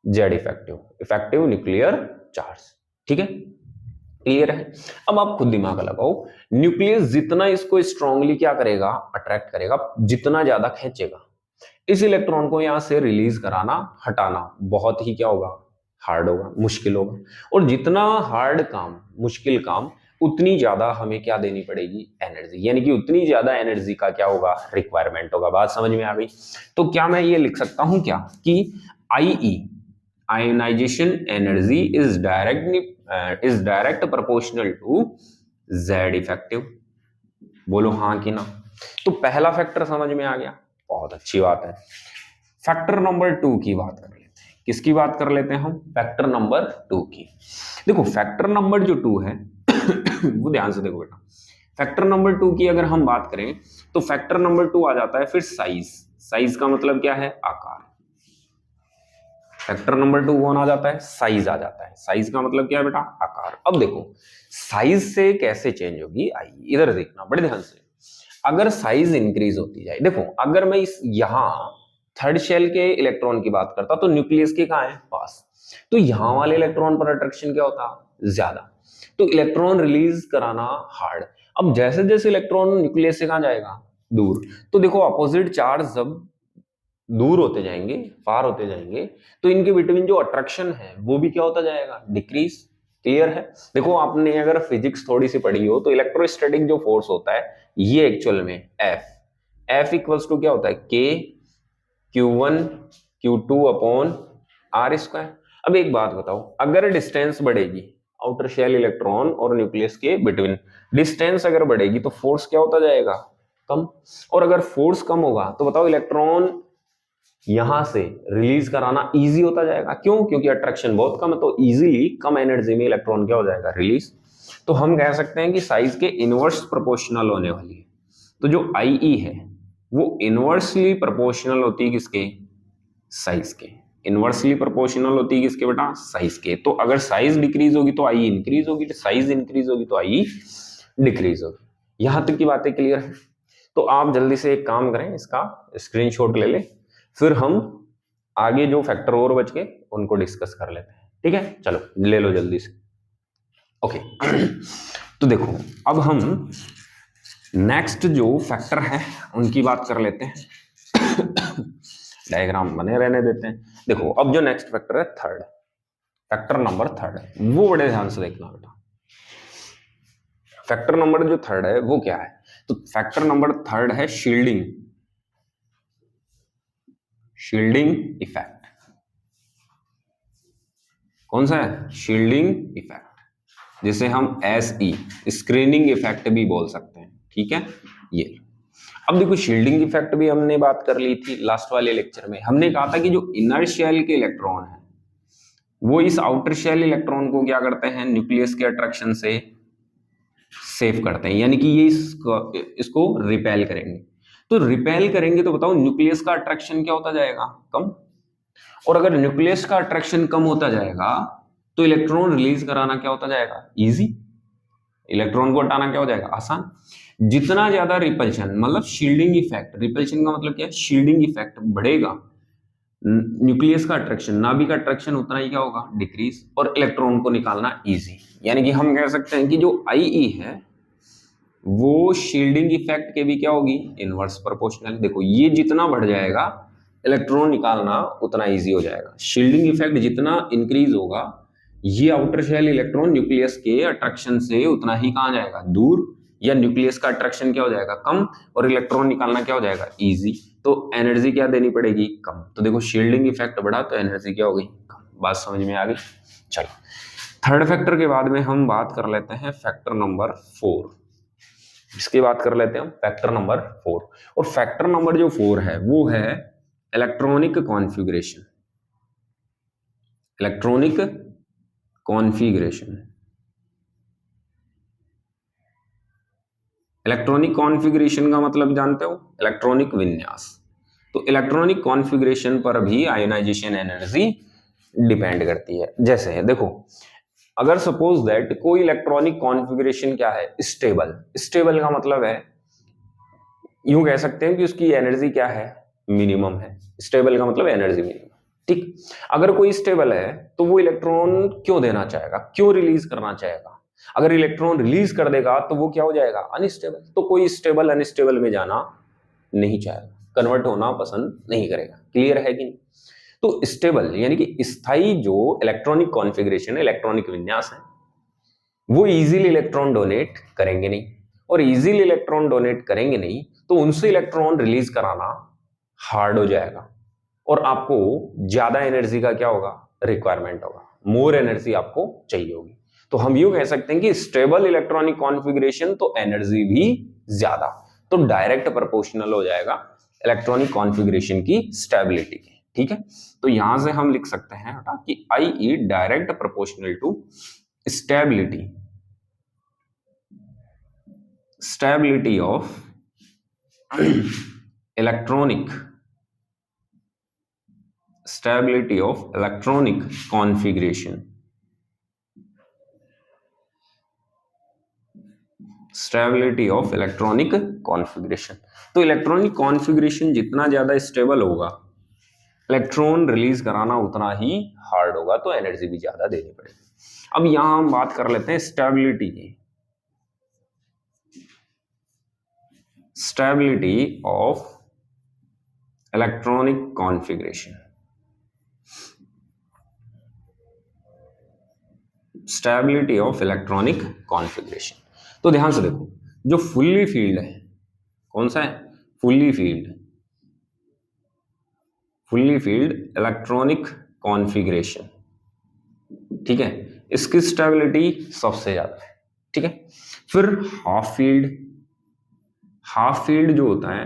Speaker 1: Z effective, effective nuclear charge. ठीक है, क्लियर है। अब आप खुद दिमाग लगाओ, न्यूक्लियस जितना इसको स्ट्रांगली क्या करेगा, अट्रैक्ट करेगा, जितना ज्यादा खींचेगा, इस इलेक्ट्रॉन को यहां से रिलीज कराना, हटाना बहुत ही क्या होगा, हार्ड होगा, मुश्किल होगा। और जितना हार्ड काम, मुश्किल काम, उतनी ज्यादा हमें क्या देनी पड़ेगी, एनर्जी, यानी कि उतनी ज्यादा एनर्जी का क्या होगा, रिक्वायरमेंट होगा। बात समझ में आ गई। तो क्या मैं ये लिख सकता हूं क्या कि IE, ionisation energy is direct proportional to Z effective. बोलो हाँ कि ना। तो पहला फैक्टर समझ में आ गया, बहुत अच्छी बात है। फैक्टर नंबर 2 की बात कर लेते हैं। किसकी बात कर लेते हैं हम, फैक्टर नंबर 2 की। देखो फैक्टर नंबर जो 2 है वो ध्यान से देखो बेटा, फैक्टर नंबर 2 की अगर हम बात करें तो फैक्टर नंबर 2 आ जाता है फिर साइज। साइज का मतलब क्या है, आकार। फैक्टर नंबर 2 कौन आ जाता है, साइज आ जाता है। साइज का मतलब क्या है बेटा, आकार। अब देखो साइज से कैसे चेंज होगी, आइए इधर देखना बड़े ध्यान से। अगर साइज इंक्रीज होती जाए, देखो अगर मैं इस यहां थर्ड शेल के इलेक्ट्रॉन की बात करता तो न्यूक्लियस के कहां है, पास, तो यहां वाले इलेक्ट्रॉन पर अट्रैक्शन क्या होता, ज्यादा, तो इलेक्ट्रॉन रिलीज कराना हार्ड। अब जैसे जैसे इलेक्ट्रॉन न्यूक्लियस से कहां जाएगा, दूर, तो देखो अपोजिट चार्ज जब दूर होते जाएंगे, फार होते जाएंगे, तो इनके बिटवीन जो अट्रैक्शन है वो भी क्या होता जाएगा, डिक्रीज। क्लियर है। देखो आपने अगर फिजिक्स थोड़ी सी पढ़ी हो तो इलेक्ट्रोस्टैटिक जो फोर्स होता है ये एक्चुअल में एफ इक्वल्स टू क्या होता है, के Q1 Q2 upon are square. अब एक बात बताओ, अगर डिस्टेंस बढ़ेगी आउटर शेल इलेक्ट्रॉन और न्यूक्लियस के बिटवीन, डिस्टेंस अगर बढ़ेगी तो फोर्स क्या होता जाएगा, कम। और अगर फोर्स कम होगा तो बताओ इलेक्ट्रॉन यहां से रिलीज कराना इजी होता जाएगा। क्यों, क्योंकि अट्रैक्शन बहुत कम है, तो इजीली कम एनर्जी में इलेक्ट्रॉन क्या हो जाएगा, रिलीज। तो हम कह सकते हैं कि साइज के इनवर्स प्रोपोर्शनल होने वाली है। तो जो आईई है वो इनवर्सली प्रोपोर्शनल होती है किसके, साइज के। इनवर्सली प्रोपोर्शनल होती है किसके बेटा, साइज के। तो अगर साइज डिक्रीज होगी तो आई इंक्रीज होगी, साइज इंक्रीज होगी तो आई डिक्रीज होगी। यहां तक की बातें क्लियर है। तो आप जल्दी से एक काम करें, इसका स्क्रीनशॉट ले ले, फिर हम आगे जो फैक्टर और बच के उनको डिस्कस कर लेते हैं। ठीक है, चलो ले लो जल्दी से। ओके तो देखो अब हम नेक्स्ट जो फैक्टर है उनकी बात कर लेते हैं। डायग्राम बने रहने देते हैं। देखो अब जो नेक्स्ट फैक्टर है थर्ड, फैक्टर नंबर थर्ड है, वो बड़े ध्यान से देखना बेटा। फैक्टर नंबर जो थर्ड है वो क्या है, तो फैक्टर नंबर थर्ड है शील्डिंग, शील्डिंग इफेक्ट। कौन सा है, शील्डिंग इफेक्ट, जिसे हम SE स्क्रीनिंग इफेक्ट भी बोल सकते हैं। ठीक है, ये अब देखो शील्डिंग इफेक्ट भी हमने बात कर ली थी लास्ट वाले लेक्चर में। हमने कहा था कि जो इनर शेल के इलेक्ट्रॉन है वो इस आउटर शेल इलेक्ट्रॉन को क्या करते हैं, न्यूक्लियस के अट्रैक्शन से सेव करते हैं, यानी कि ये इसको रिपेल करेंगे। तो रिपेल करेंगे तो बताओ न्यूक्लियस का अट्रैक्शन क्या होता जाएगा, कम। और अगर न्यूक्लियस का अट्रैक्शन कम होता जाएगा तो इलेक्ट्रॉन रिलीज कराना क्या होता जाएगा, इजी। इलेक्ट्रॉन को हटाना क्या हो जाएगा, आसान। जितना ज्यादा रिपल्शन मतलब शील्डिंग इफेक्ट, रिपल्शन का मतलब क्या है, शील्डिंग इफेक्ट बढ़ेगा, न्यूक्लियस का अट्रैक्शन, नाभिक का अट्रैक्शन उतना ही क्या होगा, डिक्रीज, और इलेक्ट्रॉन को निकालना इजी। यानी कि हम कह सकते हैं कि जो आईई है वो शील्डिंग इफेक्ट के भी क्या होगी, इनवर्स प्रोपोर्शनल। देखो ये जितना बढ़ जाएगा इलेक्ट्रॉन निकालना उतना इजी हो जाएगा। शील्डिंग इफेक्ट जितना इंक्रीज होगा ये आउटर शेल इलेक्ट्रॉन न्यूक्लियस के अट्रैक्शन से उतना ही कहां जाएगा, दूर, या न्यूक्लियस का अट्रैक्शन क्या हो जाएगा, कम, और इलेक्ट्रॉन निकालना क्या हो जाएगा, इजी। तो एनर्जी क्या देनी पड़ेगी, कम। तो देखो शील्डिंग इफेक्ट बढ़ा तो एनर्जी क्या हो गई, कम। बात समझ में आ गई। चलो थर्ड फैक्टर के बाद में हम बात कर लेते हैं फैक्टर नंबर 4। इसकी बात कर लेते हैं हम फैक्टर नंबर 4। और फैक्टर नंबर जो 4 है वो है electronic configuration, electronic configuration. Electronic configuration का मतलब जानते हो, इलेक्ट्रॉनिक विन्यास। तो इलेक्ट्रॉनिक कॉन्फ़िगरेशन पर भी आयोनाइजेशन एनर्जी डिपेंड करती है। जैसे देखो अगर सपोज दैट कोई इलेक्ट्रॉनिक कॉन्फ़िगरेशन क्या है, स्टेबल। स्टेबल का मतलब है, यूं कह सकते हैं कि उसकी एनर्जी क्या है, मिनिमम है। स्टेबल का मतलब एनर्जी मिनिमम। ठीक। अगर कोई स्टेबल है तो वो इलेक्ट्रॉन क्यों देना चाहेगा, क्यों रिलीज करना चाहेगा? अगर इलेक्ट्रॉन रिलीज कर देगा तो वो क्या हो जाएगा, अनस्टेबल। तो कोई स्टेबल अनस्टेबल में जाना नहीं चाहेगा, कन्वर्ट होना पसंद नहीं करेगा। क्लियर है कि नहीं? तो स्टेबल यानी कि स्थायी जो इलेक्ट्रॉनिक कॉन्फ़िगरेशन है, इलेक्ट्रॉनिक विन्यास है, वो इजीली इलेक्ट्रॉन डोनेट करेंगे नहीं, और इजीली इलेक्ट्रॉन डोनेट करेंगे नहीं तो उनसे इलेक्ट्रॉन रिलीज कराना हार्ड हो जाएगा, और आपको ज्यादा एनर्जी का क्या होगा, रिक्वायरमेंट होगा, मोर एनर्जी आपको चाहिए होगी। तो हम यूं कह सकते हैं कि स्टेबल इलेक्ट्रॉनिक कॉन्फ़िगरेशन तो एनर्जी भी ज्यादा, तो डायरेक्ट प्रोपोर्शनल हो जाएगा इलेक्ट्रॉनिक कॉन्फ़िगरेशन की स्टेबिलिटी के। ठीक है, तो यहां से हम लिख सकते हैं कि I E direct proportional to stability of electronic stability of electronic configuration, stability of electronic configuration. तो इलेक्ट्रॉनिक कॉन्फ़िगरेशन जितना ज्यादा स्टेबल होगा, इलेक्ट्रॉन रिलीज कराना उतना ही हार्ड होगा, तो एनर्जी भी ज्यादा देनी पड़ेगी। अब यहां हम बात कर लेते हैं स्टेबिलिटी की, stability of electronic configuration, stability of electronic configuration. तो ध्यान से देखो, जो फुल्ली फील्ड है, कौन सा है, फुल्ली फील्ड इलेक्ट्रॉनिक कॉन्फ़िगरेशन, ठीक है, इसकी स्टेबिलिटी सबसे ज्यादा है। ठीक है, फिर हाफ फील्ड जो होता है,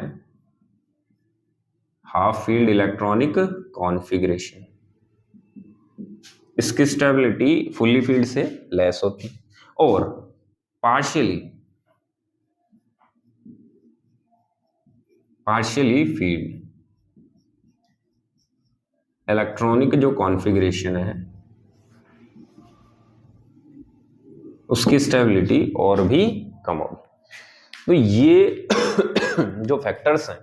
Speaker 1: हाफ फील्ड इलेक्ट्रॉनिक कॉन्फ़िगरेशन, इसकी स्टेबिलिटी फुल्ली फील्ड से लेस होती है। और पार्शियली फील्ड इलेक्ट्रॉनिक जो कॉन्फ़िगरेशन है, उसकी स्टेबिलिटी और भी कम होगी। तो ये जो फैक्टर्स हैं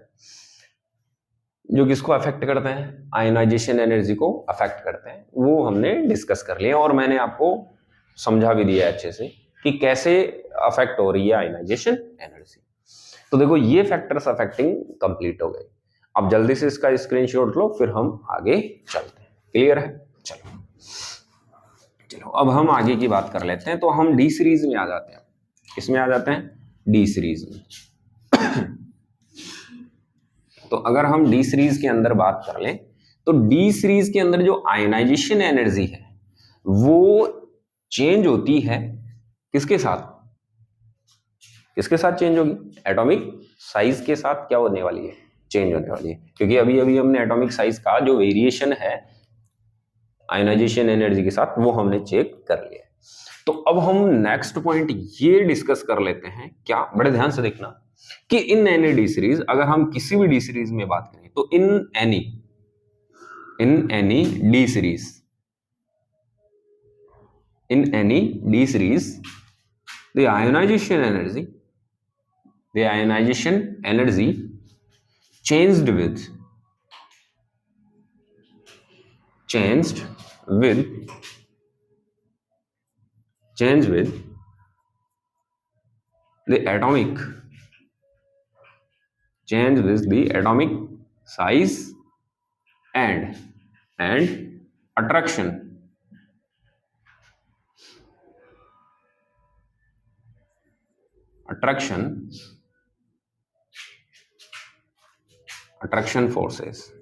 Speaker 1: जो किसको अफेक्ट करते हैं, आयनाइजेशन एनर्जी को अफेक्ट करते हैं, वो हमने डिस्कस कर लिए, और मैंने आपको समझा भी दिया अच्छे से कि कैसे अफेक्ट हो रही है आयनाइजेशन एनर्जी। तो देखो, ये फैक्टर्स अफेक्टिंग कंप्लीट हो गए। अब जल्दी से इसका स्क्रीनशॉट लो, फिर हम आगे चलते हैं। क्लियर है? चलो अब हम आगे की बात कर लेते हैं। तो हम डी सीरीज में आ जाते हैं। किसमें आ जाते हैं? डी सीरीज में। तो अगर हम डी सीरीज के अंदर बात कर लें, तो डी सीरीज के अंदर जो आयनाइजेशन एनर्जी है वो चेंज होती है किसके साथ, चेंज होगी? एटॉमिक साइज के साथ क्या होने वाली है, चेंज होने वाली है। क्योंकि अभी अभी हमने एटॉमिक साइज का जो वेरिएशन है आयनाइजेशन एनर्जी के साथ, वो हमने चेक कर लिया। तो अब हम नेक्स्ट पॉइंट ये डिस्कस कर लेते हैं, क्या, बड़े ध्यान से देखना, कि इन एनी डी सीरीज, अगर हम किसी भी डी सीरीज में बात करें, तो in any D series the ionization energy changed with the atomic size and attraction forces.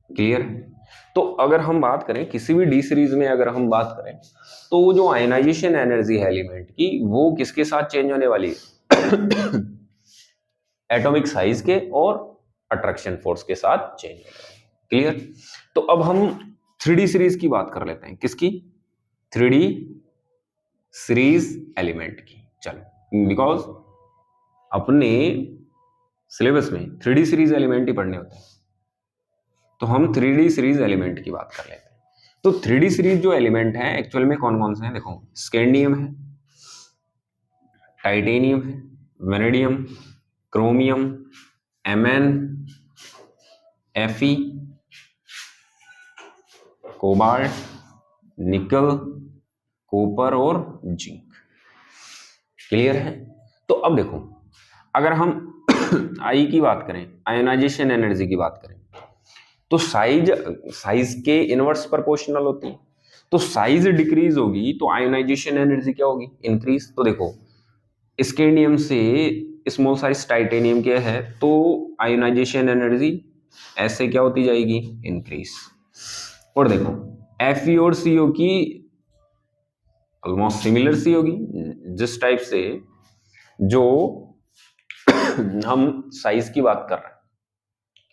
Speaker 1: Clear? तो अगर हम बात करें किसी भी डी सीरीज में, अगर हम बात करें, तो जो आयनाइजेशन एनर्जी है एलिमेंट की, वो किसके साथ चेंज होने वाली है? एटॉमिक साइज के और अट्रैक्शन फोर्स के साथ चेंज होने वाली है। क्लियर? तो अब हम 3D सीरीज की बात कर लेते हैं। किसकी? 3D सीरीज एलिमेंट की। चलो, बिकॉज अपने सिलेबस में 3D सीरीज एलिमेंट ही पढ़ने होते हैं, तो हम 3D सीरीज एलिमेंट की बात कर लेते हैं। तो 3D सीरीज जो एलिमेंट है एक्चुअल में कौन कौन से हैं? देखो, स्कैंडियम है, टाइटेनियम है, vanadium, chromium, Mn, Fe, cobalt, निकल, कॉपर और जिंक। क्लियर है? तो अब देखो, अगर हम आई की बात करें, आयोनाइजेशन एनर्जी की बात करें, तो साइज के इनवर्स प्रोपोर्शनल होती है। तो साइज डिक्रीज होगी तो आयोनाइजेशन एनर्जी क्या होगी? इंक्रीज। तो देखो, स्कैंडियम से स्मॉल साइज टाइटेनियम क्या है, तो आयोनाइजेशन एनर्जी ऐसे क्या होती जाएगी? इंक्रीज। और देखो, Fe और CO की ऑलमोस्ट सिमिलर सी होगी, जिस टाइप से जो हम साइज की बात कर रहे हैं।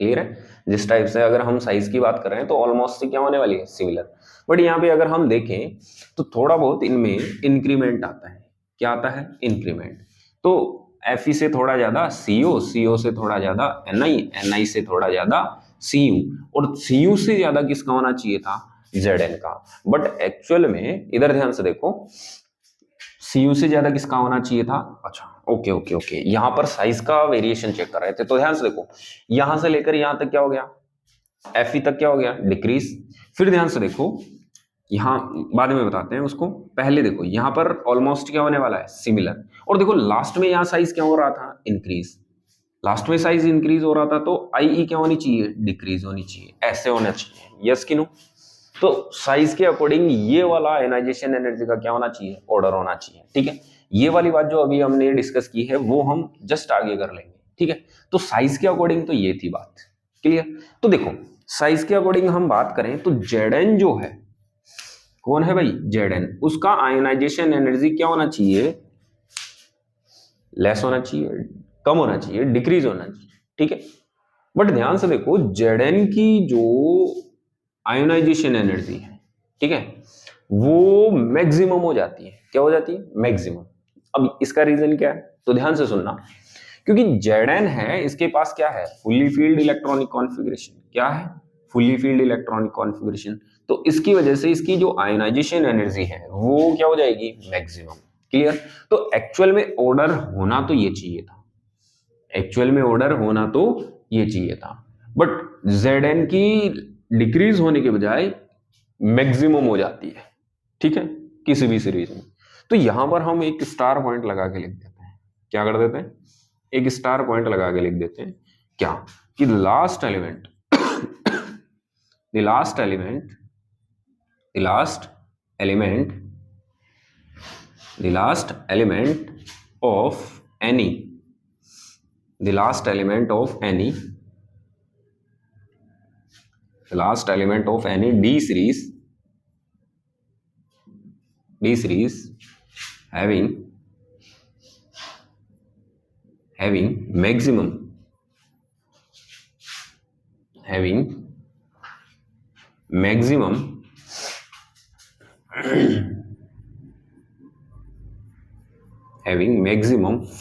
Speaker 1: क्लियर है? जिस टाइप से अगर हम साइज की बात कर रहे हैं तो ऑलमोस्ट क्या होने वाली है? सिमिलर। बट यहाँ पे अगर हम देखें तो थोड़ा बहुत इनमें इंक्रीमेंट आता है। क्या आता है? इंक्रीमेंट। तो Fe से थोड़ा ज्यादा CO, CO से थोड़ा ज्यादा Ni, Ni से थोड़ा ज्यादा Cu, और Cu से ज्यादा किसका होना चाहिए था? Zn का। बट एक्चुअल में इधर ध्यान से देखो, Cu से ज्यादा किसका होना चाहिए था? अच्छा, ओके ओके ओके, यहां पर साइज का वेरिएशन चेक कर रहे थे, तो ध्यान से देखो, यहां से लेकर यहां तक क्या हो गया? Fe तक क्या हो गया? डिक्रीज। फिर ध्यान से देखो, यहां बाद में बताते हैं उसको, पहले देखो यहां पर ऑलमोस्ट क्या होने वाला है? सिमिलर। और देखो लास्ट में यहां साइज क्या हो रहा था? इंक्रीज। लास्ट में साइज इंक्रीज हो रहा था, तो IE क्या होनी चाहिए? डिक्रीज होनी चाहिए। ऐसे होना चाहिए। यस कि नो? तो साइज के अकॉर्डिंग ये वाला आयोनाइजेशन एनर्जी का क्या होना चाहिए? ऑर्डर होना चाहिए। ठीक है? ये वाली बात जो अभी हमने डिस्कस की है वो हम जस्ट आगे कर लेंगे। ठीक है? तो साइज के अकॉर्डिंग तो ये थी बात। क्लियर? तो देखो, साइज के अकॉर्डिंग हम बात करें तो Zn जो है, कौन है भाई? Zn, उसका आयोनाइजेशन एनर्जी क्या होना चाहिए? लेस होना चाहिए, कम होना चाहिए, डिक्रीज होना चाहिए। ठीक है? बट ध्यान से देखो, Zn की जो आयोनाइजेशन एनर्जी है, ठीक है, वो मैक्सिमम हो जाती है। क्या हो जाती है? मैक्सिमम। अब इसका रीजन क्या है? तो ध्यान से सुनना, क्योंकि Zn है, इसके पास क्या है? Fully filled electronic configuration. क्या है? Fully filled electronic configuration. तो इसकी वजह से इसकी जो आयोनाइजेशन एनर्जी है वो क्या हो जाएगी? मैक्सिमम। क्लियर? तो एक्चुअल में ऑर्डर होना तो ये चाहिए था, एक्चुअल में ऑर्डर होना तो ये चाहिए था, बट Zn की डिक्रीज होने के बजाय मैक्सिमम हो जाती है। ठीक है? किसी भी सीरीज में। तो यहां पर हम एक स्टार पॉइंट लगा के लिख देते हैं। क्या कर देते हैं? एक स्टार पॉइंट लगा के लिख देते हैं। क्या? कि last element the last element the last element the last element of any the last element of any D series having maximum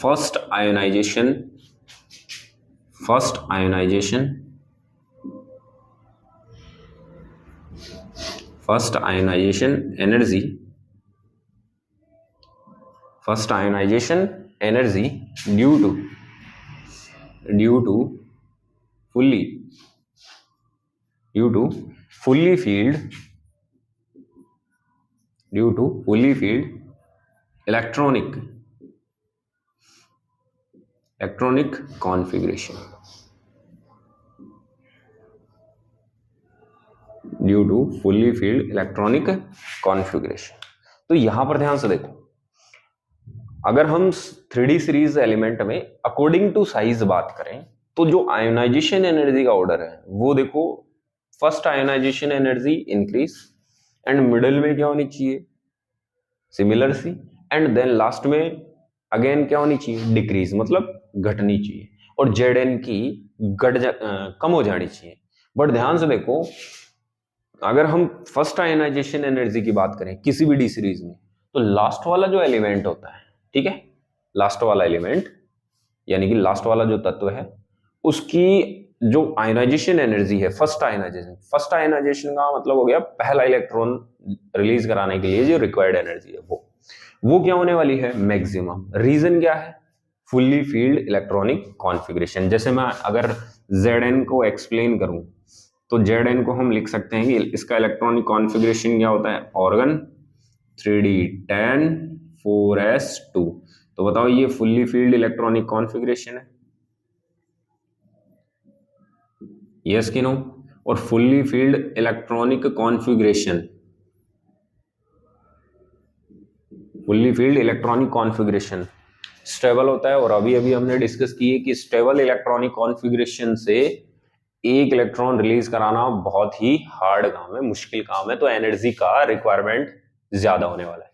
Speaker 1: first ionization energy due to fully filled electronic configuration, due to fully filled electronic configuration. तो यहां पर ध्यान से देखो, अगर हम 3D series element में according to size बात करें तो जो आयोनाइजेशन एनर्जी का ऑर्डर है वो देखो, first ionisation energy increase, and middle में क्या होनी चाहिए? Similar see, and then last में अगेन क्या होनी चाहिए? डिक्रीज, मतलब घटनी चाहिए, और Zn की कम हो जानी चाहिए। बट ध्यान से देखो, अगर हम फर्स्ट आयोनाइजेशन एनर्जी की बात करें किसी भी डी सीरीज में, तो लास्ट वाला जो एलिमेंट होता है, ठीक है, लास्ट वाला एलिमेंट यानी कि लास्ट वाला जो तत्व है, उसकी जो आयोनाइजेशन एनर्जी है, फर्स्ट आयोनाइजेशन का मतलब हो गया पहला इलेक्ट्रॉन रिलीज कराने के लिए जो रिक्वायर्ड एनर्जी है वो क्या होने वाली है? मैक्सिमम। रीजन क्या है? Fully filled electronic configuration. जैसे मैं अगर Zn को एक्सप्लेन करूं तो Zn को हम लिख सकते हैं कि इसका इलेक्ट्रॉनिक कॉन्फ़िगरेशन क्या होता है, ऑर्गन 3d10 4s2। तो बताओ ये फुल्ली फील्ड इलेक्ट्रॉनिक कॉन्फ़िगरेशन है, यस कि नो? और fully filled electronic configuration, fully filled electronic configuration stable होता है। और अभी अभी हमने डिस्कस की है कि स्टेबल इलेक्ट्रॉनिक कॉन्फ़िगरेशन से एक इलेक्ट्रॉन रिलीज कराना बहुत ही हार्ड काम है, मुश्किल काम है, तो एनर्जी का रिक्वायरमेंट ज्यादा होने वाला है।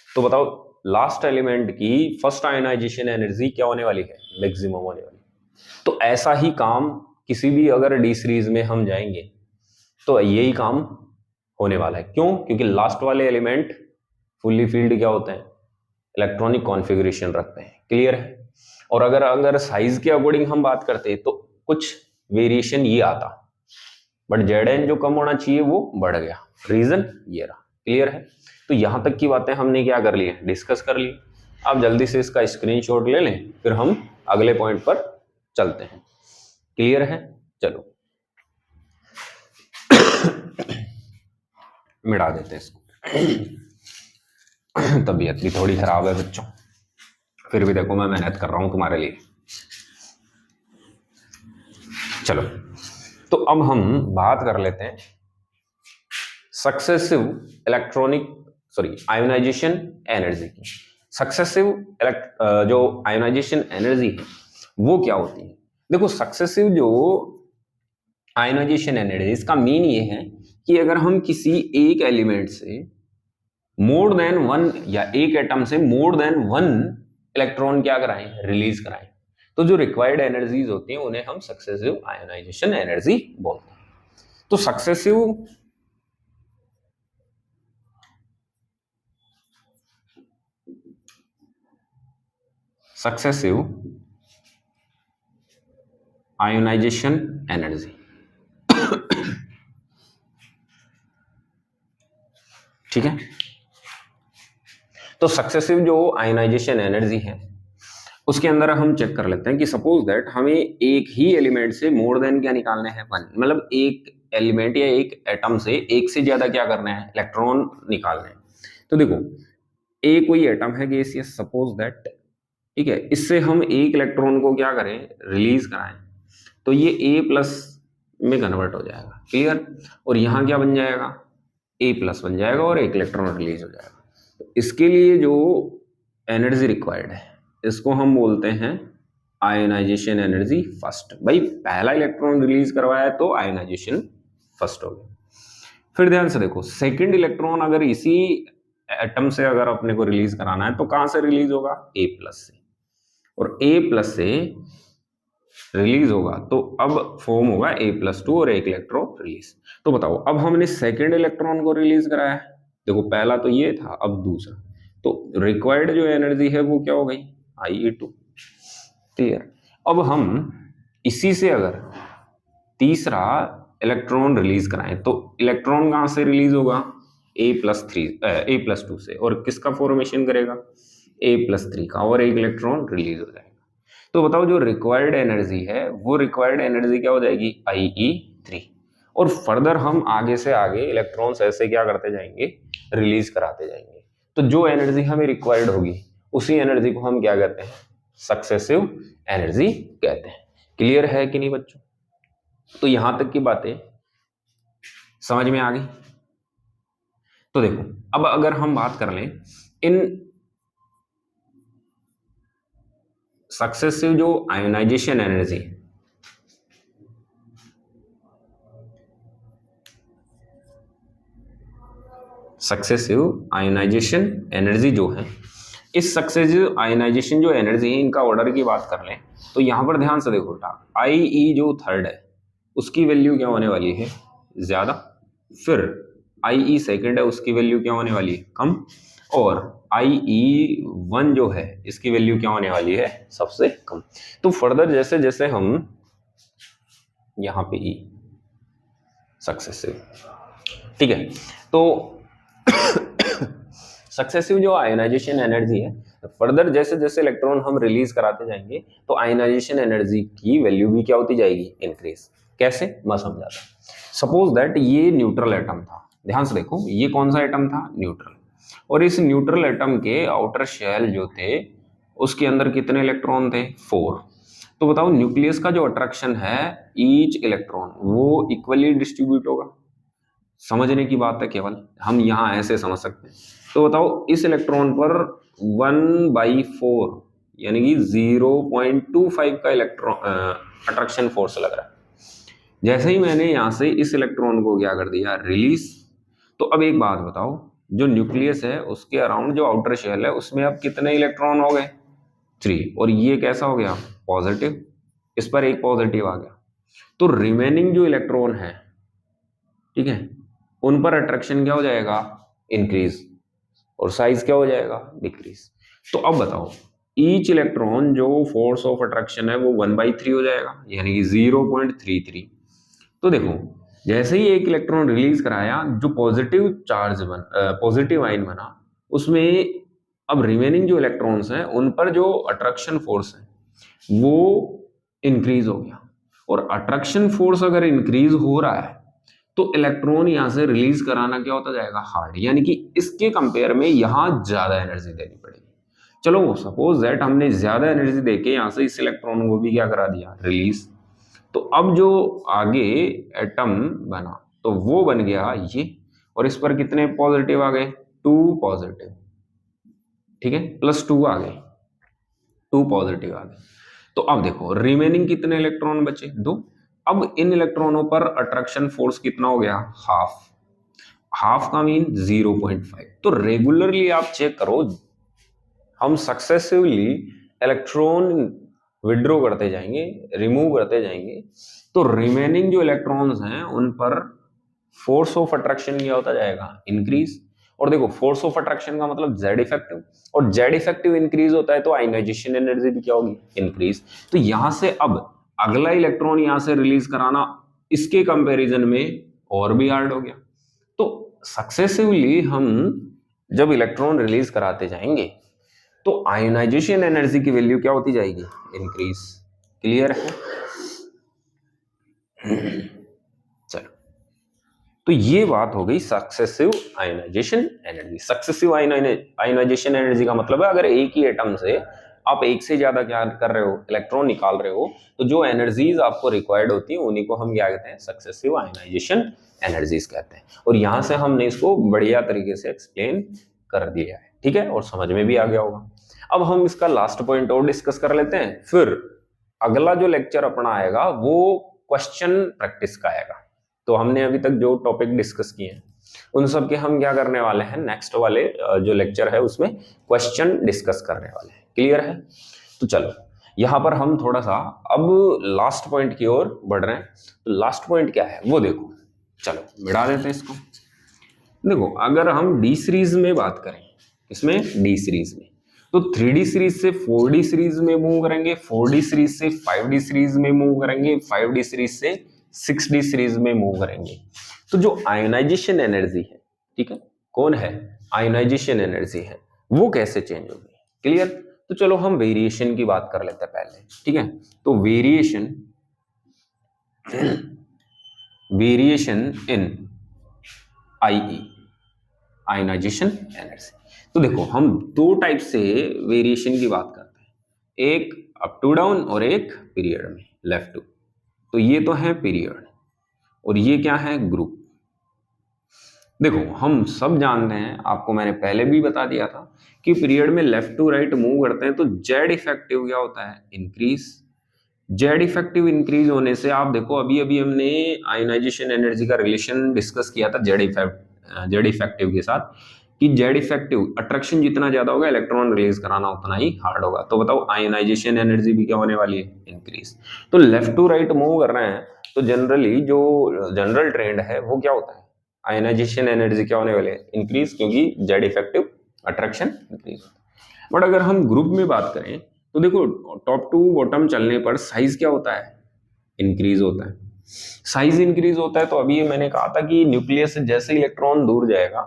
Speaker 1: तो बताओ लास्ट एलिमेंट की फर्स्ट आयोनाइजेशन एनर्जी क्या होने वाली है, मैक्सिमम होने वाली। तो ऐसा ही काम किसी भी अगर डी सीरीज में हम जाएंगे तो यही काम होने वाला है। क्यों? क्योंकि लास्ट वाले एलिमेंट फुल्ली फील्ड क्या होते हैं, इलेक्ट्रॉनिक कॉन्फ़िगरेशन रखते हैं। क्लियर है? और अगर साइज के अकॉर्डिंग हम बात करते तो कुछ वेरिएशन ये आता, बट Zn जो कम होना चाहिए वो बढ़ गया, रीजन ये रहा। क्लियर है? तो यहां तक की बातें हमने क्या कर ली है, डिस्कस कर ली। आप जल्दी से इसका स्क्रीनशॉट ले लें, फिर हम अगले पॉइंट पर चलते हैं। क्लियर है? चलो मिटा देते हैं इसको। तबीयत भी थोड़ी खराब है बच्चों, फिर भी देखो मैं मेहनत कर रहा हूं तुम्हारे लिए। चलो तो अब हम बात कर लेते हैं सक्सेसिव आयोनाइजेशन एनर्जी की। सक्सेसिव जो आयोनाइजेशन एनर्जी है वो क्या होती है? देखो सक्सेसिव जो आयोनाइजेशन एनर्जी, इसका मीन ये है कि अगर हम किसी एक एलिमेंट से मोर देन वन, या एक एटम से मोर देन वन इलेक्ट्रॉन क्या कराएं, रिलीज कराएं, तो जो रिक्वायर्ड एनर्जीज होती हैं उन्हें हम सक्सेसिव आयोनाइजेशन एनर्जी बोलते हैं। तो सक्सेसिव आयोनाइजेशन एनर्जी, ठीक है? तो सक्सेसिव जो आयोनाइजेशन एनर्जी है उसके अंदर हम चेक कर लेते हैं कि सपोज दैट हमें एक ही एलिमेंट से मोर देन क्या निकालने हैं, वन, मतलब एक एलिमेंट या एक एटम से एक से ज्यादा क्या करना है, इलेक्ट्रॉन निकालने हैं। तो देखो एक कोई एटम है गैसियस, सपोज दैट, ठीक है, इससे हम एक इलेक्ट्रॉन को क्या करें, रिलीज कराएं, तो ये A+ में कन्वर्ट हो जाएगा। क्लियर? और यहाँ क्या बन जाएगा, A+ बन जाएगा और एक इलेक्ट्रॉन रिलीज हो जाएगा। तो इसके लिए जो एनर्जी रिक्वायर्ड है इसको हम बोलते हैं आयोनाइजेशन एनर्जी फर्स्ट। भाई पहला इलेक्ट्रॉन रिलीज करवाया तो आयोनाइजेशन फर्स्ट हो गया। फिर ध्यान से देखो सेकंड इलेक्ट्रॉन अगर इसी एटम से अगर अपने को रिलीज कराना है तो कहां से रिलीज होगा, A+ से, और A+ से रिलीज होगा तो अब फॉर्म होगा A+2 और एक इलेक्ट्रॉन रिलीज। तो बताओ अब हमने सेकंड इलेक्ट्रॉन को रिलीज कराया है, देखो पहला तो ये था, अब दूसरा, तो रिक्वायर्ड जो एनर्जी है वो क्या हो गई, IE2। क्लियर? अब हम इसी से अगर तीसरा इलेक्ट्रॉन रिलीज कराएं तो इलेक्ट्रॉन कहां से रिलीज होगा, A+2 से, और किसका फॉर्मेशन करेगा, A+3 का, और एक इलेक्ट्रॉन रिलीज हो जाएगा। तो बताओ जो रिक्वायर्ड एनर्जी है वो रिक्वायर्ड एनर्जी क्या हो जाएगी, IE3। और फर्दर हम आगे से आगे इलेक्ट्रॉन्स ऐसे क्या करते जाएंगे, रिलीज कराते जाएंगे। तो जो एनर्जी हमें रिक्वायर्ड होगी उसी एनर्जी को हम क्या कहते हैं, सक्सेसिव एनर्जी कहते हैं। क्लियर है कि नहीं बच्चों? तो यहां तक की बातें समझ में आ गई? तो देखो अब अगर हम बात कर लें इन सक्सेसिव जो ionisation energy, successive ionisation energy जो है, इस सक्सेसिव आयोनाइजेशन जो एनर्जी है इनका ऑर्डर की बात कर लें तो यहां पर ध्यान से देखो IE जो थर्ड है उसकी वैल्यू क्या होने वाली है, ज्यादा, फिर IE सेकंड है उसकी वैल्यू क्या होने वाली है, कम, और IE1 जो है इसकी वैल्यू क्या होने वाली है, सबसे कम। तो फर्दर जैसे जैसे हम यहाँ पे E सक्सेसिव, ठीक है, तो सक्सेसिव जो आयोनाइजेशन एनर्जी है, फर्दर जैसे जैसे इलेक्ट्रॉन हम रिलीज कराते जाएंगे तो आयोनाइजेशन एनर्जी की वैल्यू भी क्या होती जाएगी, इंक्रीज। कैसे, मैं समझाता हूं। सपोज दैट ये न्यूट्रल एटम था, ध्यान से देखो ये कौन सा एटम था, न्यूट्रल, और इस न्यूट्रल एटम के आउटर शेल जो थे उसके अंदर कितने इलेक्ट्रॉन थे, 4। तो बताओ न्यूक्लियस का जो अट्रैक्शन है ईच इलेक्ट्रॉन वो इक्वली डिस्ट्रीब्यूट होगा, समझने की बात है, केवल हम यहाँ ऐसे समझ सकते हैं। तो बताओ इस इलेक्ट्रॉन पर 1/4 यानी कि 0.25 का इलेक्ट्रॉन अट्रैक्शन फोर्स लग रहा है। जैसे ही मैंने यहाँ से इस इलेक्ट्रॉन को क्या कर दिया, रिलीज, तो अब एक बात बताओ, जो न्यूक्लियस है उसके अराउंड जो आउटर शेल है उसमें अब कितने इलेक्ट्रॉन हो गए, 3, और ये कैसा हो गया, पॉजिटिव, इस पर एक पॉजिटिव आ गया। तो रिमेनिंग जो इलेक्ट्रॉन है, ठीक है, उन पर अट्रैक्शन क्या हो जाएगा, इंक्रीज, और साइज क्या हो जाएगा, डिक्रीज। तो अब बताओ ईच इलेक्ट्रॉन जो फोर्स ऑफ अट्रैक्शन है वो 1/3 हो जाएगा, यानी कि 0.33। तो देखो जैसे ही एक इलेक्ट्रॉन रिलीज कराया, जो पॉजिटिव आयन बना, उसमें अब रिमेनिंग जो इलेक्ट्रॉन्स हैं उन पर जो अट्रैक्शन फोर्स है वो इंक्रीज हो गया, और अट्रैक्शन फोर्स अगर इंक्रीज हो रहा है तो इलेक्ट्रॉन यहां से रिलीज कराना क्या होता जाएगा, हार्ड, यानी कि इसके कंपेयर में यहां ज्यादा एनर्जी देनी पड़ेगी। चलो सपोज दैट हमने ज्यादा एनर्जी देके यहां से इस इलेक्ट्रॉन को भी क्या करा दिया, रिलीज, तो अब जो आगे एटम बना तो वो बन गया ये, और इस पर कितने पॉजिटिव आ गए, 2 पॉजिटिव, ठीक है, +2 आ गए, 2 पॉजिटिव आ गए। तो अब देखो रिमेनिंग कितने इलेक्ट्रॉन बचे, 2। अब इन इलेक्ट्रॉनों पर अट्रैक्शन फोर्स कितना हो गया, हाफ, हाफ का मीन 0.5। तो रेगुलरली आप चेक करो, हम सक्सेसिवली इलेक्ट्रॉन विड्रॉ करते जाएंगे, रिमूव करते जाएंगे, तो रिमेनिंग जो इलेक्ट्रॉन्स हैं उन पर फोर्स ऑफ अट्रैक्शन क्या होता जाएगा, इंक्रीज। और देखो फोर्स ऑफ अट्रैक्शन का मतलब जेड इफेक्टिव, और जेड इफेक्टिव इंक्रीज होता है तो आयनाइजेशन एनर्जी भी क्या होगी, इंक्रीज। तो यहां से अब अगला इलेक्ट्रॉन यहां से रिलीज कराना इसके कंपैरिजन में और भी हार्ड हो गया। तो सक्सेसिवली हम जब इलेक्ट्रॉन रिलीज कराते जाएंगे तो आयनाइजेशन एनर्जी की वैल्यू क्या होती जाएगी, इंक्रीज। क्लियर है, चलो, तो ये बात हो गई successive ionisation energy. Successive ionisation energy का मतलब है अगर एक ही एटम से आप एक से ज्यादा क्या कर रहे हो, इलेक्ट्रॉन निकाल रहे हो, तो जो एनर्जीज आपको रिक्वायर्ड होती है उन्हीं को हम क्या कहते हैं, सक्सेसिव आयनाइजेशन एनर्जीज कहते हैं। और यहां से हमने इसको बढ़िया तरीके से एक्सप्लेन कर दिया है, ठीक है, और समझ में भी आ गया होगा। अब हम इसका लास्ट पॉइंट और डिस्कस कर लेते हैं, फिर अगला जो लेक्चर अपना आएगा वो क्वेश्चन प्रैक्टिस का आएगा। तो हमने अभी तक जो टॉपिक डिस्कस किए हैं उन सब के हम क्या करने वाले हैं, नेक्स्ट वाले जो लेक्चर है उसमें क्वेश्चन डिस्कस करने वाले हैं। क्लियर है, तो चलो यहां पर हम थोड़ा सा अब लास्ट पॉइंट की ओर बढ़ रहे हैं। तो लास्ट पॉइंट क्या है वो देखो, चलो मिटा देते हैं इसको। देखो अगर हम डी सीरीज में बात करें, इसमें डी सीरीज में, तो 3D सीरीज से 4D सीरीज में मूव करेंगे, 4D सीरीज से 5D सीरीज में मूव करेंगे, 5D सीरीज से 6D सीरीज में मूव करेंगे। तो जो आयोनाइजेशन एनर्जी है, ठीक है, कौन है, आयोनाइजेशन एनर्जी है, वो कैसे चेंज होगी। क्लियर, तो चलो हम वेरिएशन की बात कर लेते हैं पहले, ठीक है। तो variation in IE, ionisation energy. तो देखो हम दो टाइप से वेरिएशन की बात करते हैं, एक अप टू डाउन और एक पीरियड में लेफ्ट टू। तो ये तो है पीरियड और ये क्या है, ग्रुप। देखो हम सब जानते हैं, आपको मैंने पहले भी बता दिया था कि पीरियड में लेफ्ट टू राइट मूव करते हैं तो जेड इफेक्टिव क्या होता है, इंक्रीज। जेड इफेक्टिव इंक्रीज होने से आप देखो अभी अभी हमने आयोनाइजेशन एनर्जी का रिलेशन डिस्कस किया था जेड इफेक्टिव के साथ, कि जेड इफेक्टिव अट्रैक्शन जितना ज्यादा होगा इलेक्ट्रॉन रिलीज कराना उतना ही हार्ड होगा। तो बताओ आयोनाइजेशन एनर्जी भी क्या होने वाली है, इंक्रीज। तो लेफ्ट टू राइट मूव कर रहे हैं तो जनरली जो जनरल ट्रेंड है वो क्या होता है, आयोनाइजेशन एनर्जी क्या होने वाली है, इंक्रीज, क्योंकि जेड इफेक्टिव अट्रैक्शन इंक्रीज होता है। बट अगर हम ग्रुप में बात करें तो देखो टॉप टू बॉटम चलने पर साइज क्या होता है, इंक्रीज होता है। साइज इंक्रीज होता है तो अभी मैंने कहा था कि न्यूक्लियस से जैसे इलेक्ट्रॉन दूर जाएगा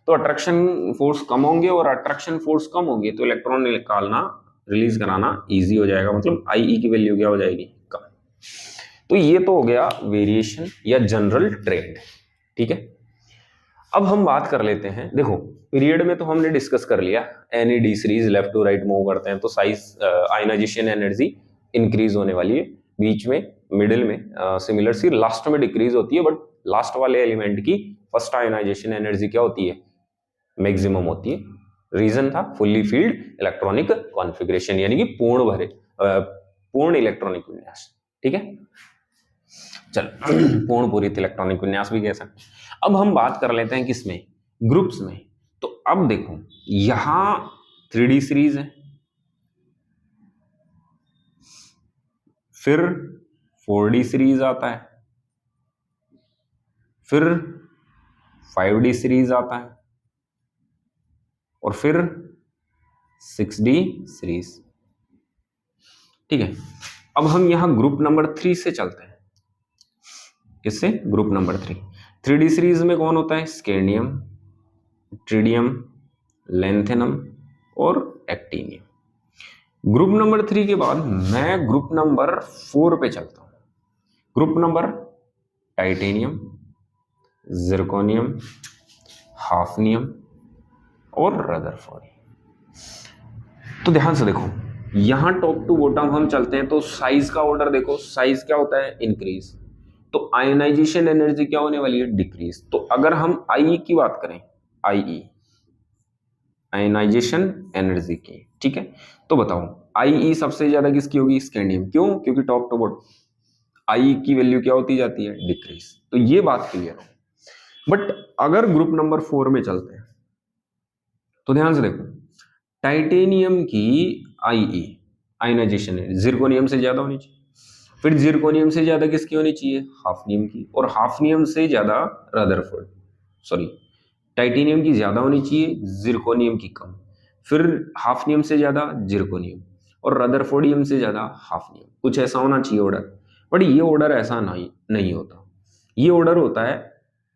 Speaker 1: तो अट्रैक्शन फोर्स कम होंगे, और अट्रैक्शन फोर्स कम होंगे तो इलेक्ट्रॉन निकालना रिलीज कराना इजी हो जाएगा, मतलब IE की वैल्यू क्या हो जाएगी, कम। तो ये तो हो गया वेरिएशन या जनरल ट्रेंड, ठीक है। अब हम बात कर लेते हैं, देखो पीरियड में तो हमने डिस्कस कर लिया, any D series left to right move करते हैं तो साइज आयनाइजेशन एनर्जी इंक्रीज होने वाली है, बीच में मिडिल में सिमिलर सी, लास्ट में डिक्रीज होती है, बट लास्ट वाले एलिमेंट की फर्स्ट आयनाइजेशन एनर्जी क्या होती है, मैक्सिमम होती है। रीजन था फुल्ली फील्ड इलेक्ट्रॉनिक कॉन्फ़िगरेशन, यानी कि पूर्ण इलेक्ट्रॉनिक विन्यास, ठीक है। चल पूर्ण पूरित इलेक्ट्रॉनिक विन्यास भी कह सकते हैं। अब हम बात कर लेते हैं किसमें, ग्रुप्स में। तो अब देखो यहां 3D सीरीज है, फिर 4D सीरीज आता है, फिर 5D सीरीज आता है, और फिर 6D सीरीज, ठीक है। अब हम यहां ग्रुप नंबर 3 से चलते हैं, किससे, ग्रुप नंबर 3। 3D सीरीज में कौन होता है, स्कैंडियम, ट्रिडियम, लैंथेनम और एक्टिनियम। ग्रुप नंबर 3 के बाद मैं ग्रुप नंबर 4 पे चलता हूं। Group number titanium, zirconium, hafnium और रदरफोर्ड। तो ध्यान से देखो यहां टॉप टू बॉटम हम चलते हैं तो साइज का ऑर्डर देखो, साइज क्या होता है, इंक्रीज, तो आयनाइजेशन एनर्जी क्या होने वाली है, डिक्रीज। तो अगर हम आई की बात करें, आई आयनाइजेशन एनर्जी की, ठीक है, तो बताओ आई सबसे ज्यादा किसकी होगी, स्कैंडियम। क्यों, क्योंकि टॉप टू बॉटम आई की वैल्यू क्या होती जाती है, डिक्रीज। तो ये बात क्लियर हो। बट अगर ग्रुप नंबर 4 में चलते हैं तो ध्यान से देखो, टाइटेनियम की आई आयनाइजेशन जिरकोनियम से ज्यादा होनी चाहिए, फिर जिरकोनियम से ज्यादा किसकी होनी चाहिए, हाफनियम की, और हाफनियम से ज्यादा रदरफोर्ड, सॉरी टाइटेनियम की ज्यादा होनी चाहिए, जिरकोनियम की कम, फिर हाफनियम से ज्यादा जिरकोनियम, और रदरफोर्डियम से ज्यादा हाफनियम। कुछ ऐसा होना चाहिए ऑर्डर, बट ये ऑर्डर ऐसा नहीं होता। ये ऑर्डर होता है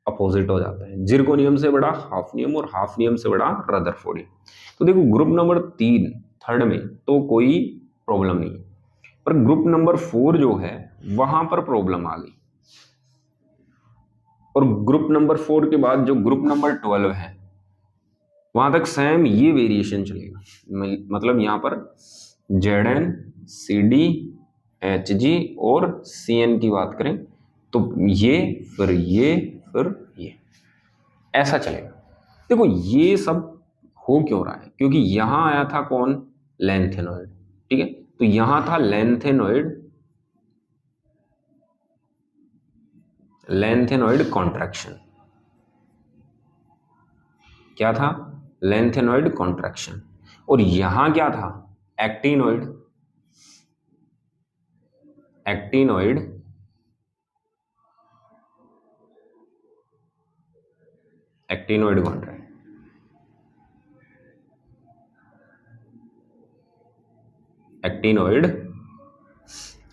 Speaker 1: अपोजिट हो जाता है, जिरकोनियम से बड़ा हाफनियम और हाफनियम से बड़ा रदरफोर्डियम। तो देखो ग्रुप नंबर 3 थर्ड में तो कोई प्रॉब्लम नहीं है, पर ग्रुप नंबर 4 जो है वहां पर प्रॉब्लम आ गई। और ग्रुप नंबर 4 के बाद जो ग्रुप नंबर 12 है वहां तक सेम ये वेरिएशन चलेगा, मतलब यहां पर Zn, Cd, Hg और Cn की बात करें तो ये फिर ये ऐसा चलेगा। देखो ये सब हो क्यों रहा है, क्योंकि यहां आया था कौन, लैंथेनॉइड, ठीक है। तो यहां था लैंथेनॉइड कॉन्ट्रैक्शन। क्या था, लैंथेनॉइड कॉन्ट्रैक्शन। और यहां क्या था, एक्टिनॉइड कॉन्ट्रैक्शन, एक्टिनॉइड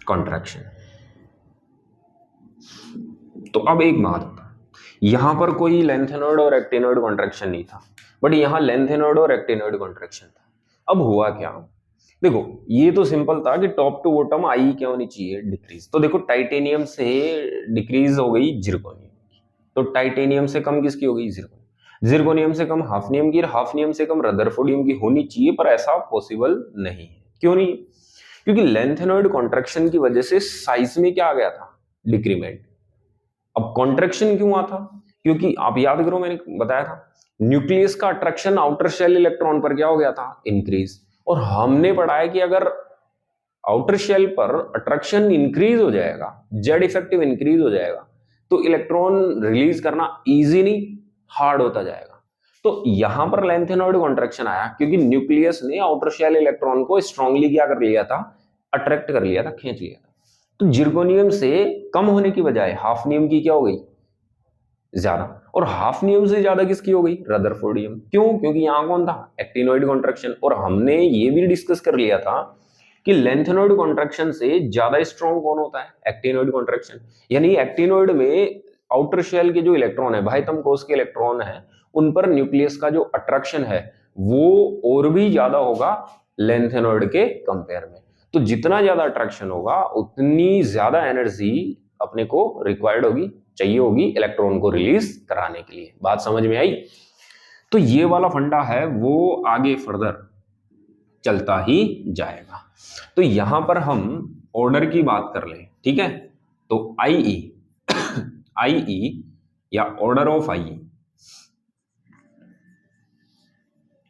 Speaker 1: कॉन्ट्रैक्शन। तो अब एक बात होता है, यहां पर कोई लेंथेनॉइड और एक्टिनॉइड कॉन्ट्रैक्शन नहीं था, बट यहां लेंथेनॉइड और एक्टिनॉइड कॉन्ट्रैक्शन था। अब हुआ क्या, देखो ये तो सिंपल था कि टॉप टू बॉटम आई क्या होनी चाहिए, डिक्रीज। तो देखो टाइटेनियम से डिक्रीज हो गई जिरकोनियम की, तो टाइटेनियम से कम किसकी हो गई, जिरकोनियम। जिरकोनियम से कम हाफनियम की, और हाफनियम से कम रदरफोर्डियम की होनी चाहिए, पर ऐसा पॉसिबल नहीं है। क्यों नहीं, क्योंकि लेंथेनॉइड कॉन्ट्रैक्शन की वजह से साइज में क्या आ गया था, डिक्रीमेंट। अब कॉन्ट्रैक्शन क्यों हुआ था, क्योंकि आप याद करो मैंने बताया था न्यूक्लियस का अट्रैक्शन आउटर शेल इलेक्ट्रॉन पर क्या हो गया था, इंक्रीज। और हमने पढ़ा है कि अगर आउटर शेल पर अट्रैक्शन इंक्रीज हो जाएगा, जेड इफेक्टिव इंक्रीज हो जाएगा, तो इलेक्ट्रॉन रिलीज करना इजी नहीं हार्ड होता जाएगा। तो यहां पर लेंथेनॉइड कॉन्ट्रैक्शन आया क्योंकि न्यूक्लियस ने आउटर शेल इलेक्ट्रॉन को स्ट्रांगली क्या कर लिया था, अट्रैक्ट कर लिया था, खींच लिया था। तो जिरकोनियम से कम होने की बजाय हाफनियम की क्या हो गई, ज्यादा, और हाफनियम से ज्यादा किसकी हो गई, रदरफोर्डियम। क्यों, क्योंकि यहां कौन था, एक्टिनॉइड कॉन्ट्रैक्शन। और हमने ये भी डिस्कस कर लिया था कि लेंथेनॉइड कॉन्ट्रैक्शन से ज्यादा स्ट्रॉन्ग कौन होता है, एक्टिनॉइड कॉन्ट्रैक्शन। यानी एक्टिनॉइड में आउटर शेल के जो इलेक्ट्रॉन है, बाह्यतम कोश के इलेक्ट्रॉन है, उन पर न्यूक्लियस का जो अट्रैक्शन है वो और भी ज्यादा होगा लेंथेनॉइड के कंपेयर में। तो जितना ज्यादा अट्रैक्शन होगा उतनी ज्यादा एनर्जी अपने को रिक्वायर्ड होगी, चाहिए होगी इलेक्ट्रॉन को रिलीज कराने के लिए। बात समझ में आई? तो ये वाला फंडा है वो आगे फर्दर चलता ही जाएगा। तो यहां पर हम ऑर्डर की बात कर लें, ठीक है? तो आईई आईई या order of IE,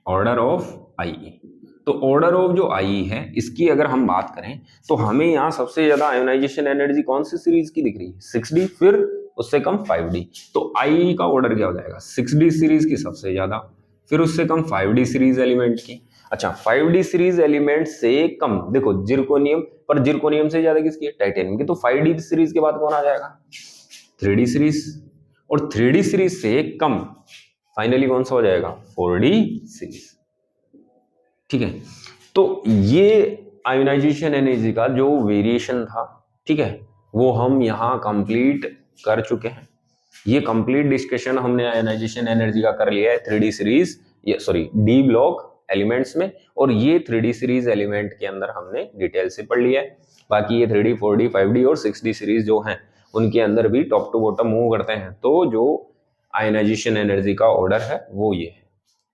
Speaker 1: order of IE, तो ऑर्डर ऑफ जो आई है इसकी अगर हम बात करें तो हमें यहाँ सबसे ज्यादा आयोनाइजेशन एनर्जी कौन सी सीरीज की दिख रही है? 6d, फिर उससे कम 5d। तो आई का ऑर्डर क्या हो जाएगा? 6d सीरीज की सबसे ज्यादा, फिर उससे कम 5d सीरीज एलिमेंट की। अच्छा 5d सीरीज एलिमेंट से कम, देखो जिरकोनियम, पर जिरकोनियम से ज्यादा किसकी है? टाइटेनियम की। तो 5d सीरीज के बाद कौन आ जाएगा? 3d series. और 3d सीरीज से कम फाइनली कौन सा हो जाएगा? 4d series. ठीक है, तो ये आयोनाइजेशन एनर्जी का जो वेरिएशन था, ठीक है, वो हम यहाँ कंप्लीट कर चुके हैं। ये कंप्लीट डिस्कशन हमने आयोनाइजेशन एनर्जी का कर लिया है 3D सीरीज, ये सॉरी डी ब्लॉक एलिमेंट्स में, और ये 3D सीरीज एलिमेंट के अंदर हमने डिटेल से पढ़ लिया है। बाकी ये 3D 4D 5D और 6D सीरीज जो हैं उनके अंदर भी टॉप टू बॉटम मूव करते हैं। तो जो आयोनाइजेशन एनर्जी का ऑर्डर है वो ये है,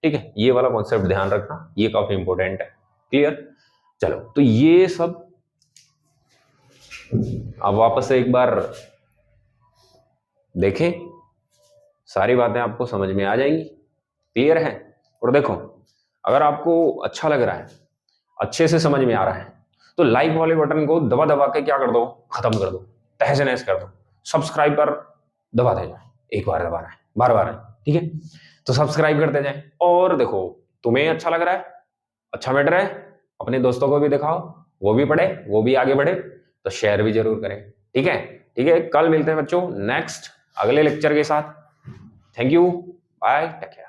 Speaker 1: ठीक है? ये वाला कॉन्सेप्ट ध्यान रखना, ये काफी इंपॉर्टेंट है। क्लियर? चलो, तो ये सब अब वापस से एक बार देखें, सारी बातें आपको समझ में आ जाएंगी। क्लियर है? और देखो, अगर आपको अच्छा लग रहा है, अच्छे से समझ में आ रहा है, तो लाइक वाले बटन को दबा दबा के क्या कर दो? खत्म कर दो, तहस नहस कर दो। सब्सक्राइब पर दबा देना, एक बार दबाना है, बार बार है, ठीक है? तो सब्सक्राइब करते जाएं। और देखो, तुम्हें अच्छा लग रहा है, अच्छा मैटर है, अपने दोस्तों को भी दिखाओ, वो भी पढ़े, वो भी आगे बढ़े, तो शेयर भी जरूर करें। ठीक है? ठीक है, कल मिलते हैं बच्चों नेक्स्ट अगले लेक्चर के साथ। Thank you, bye, take care.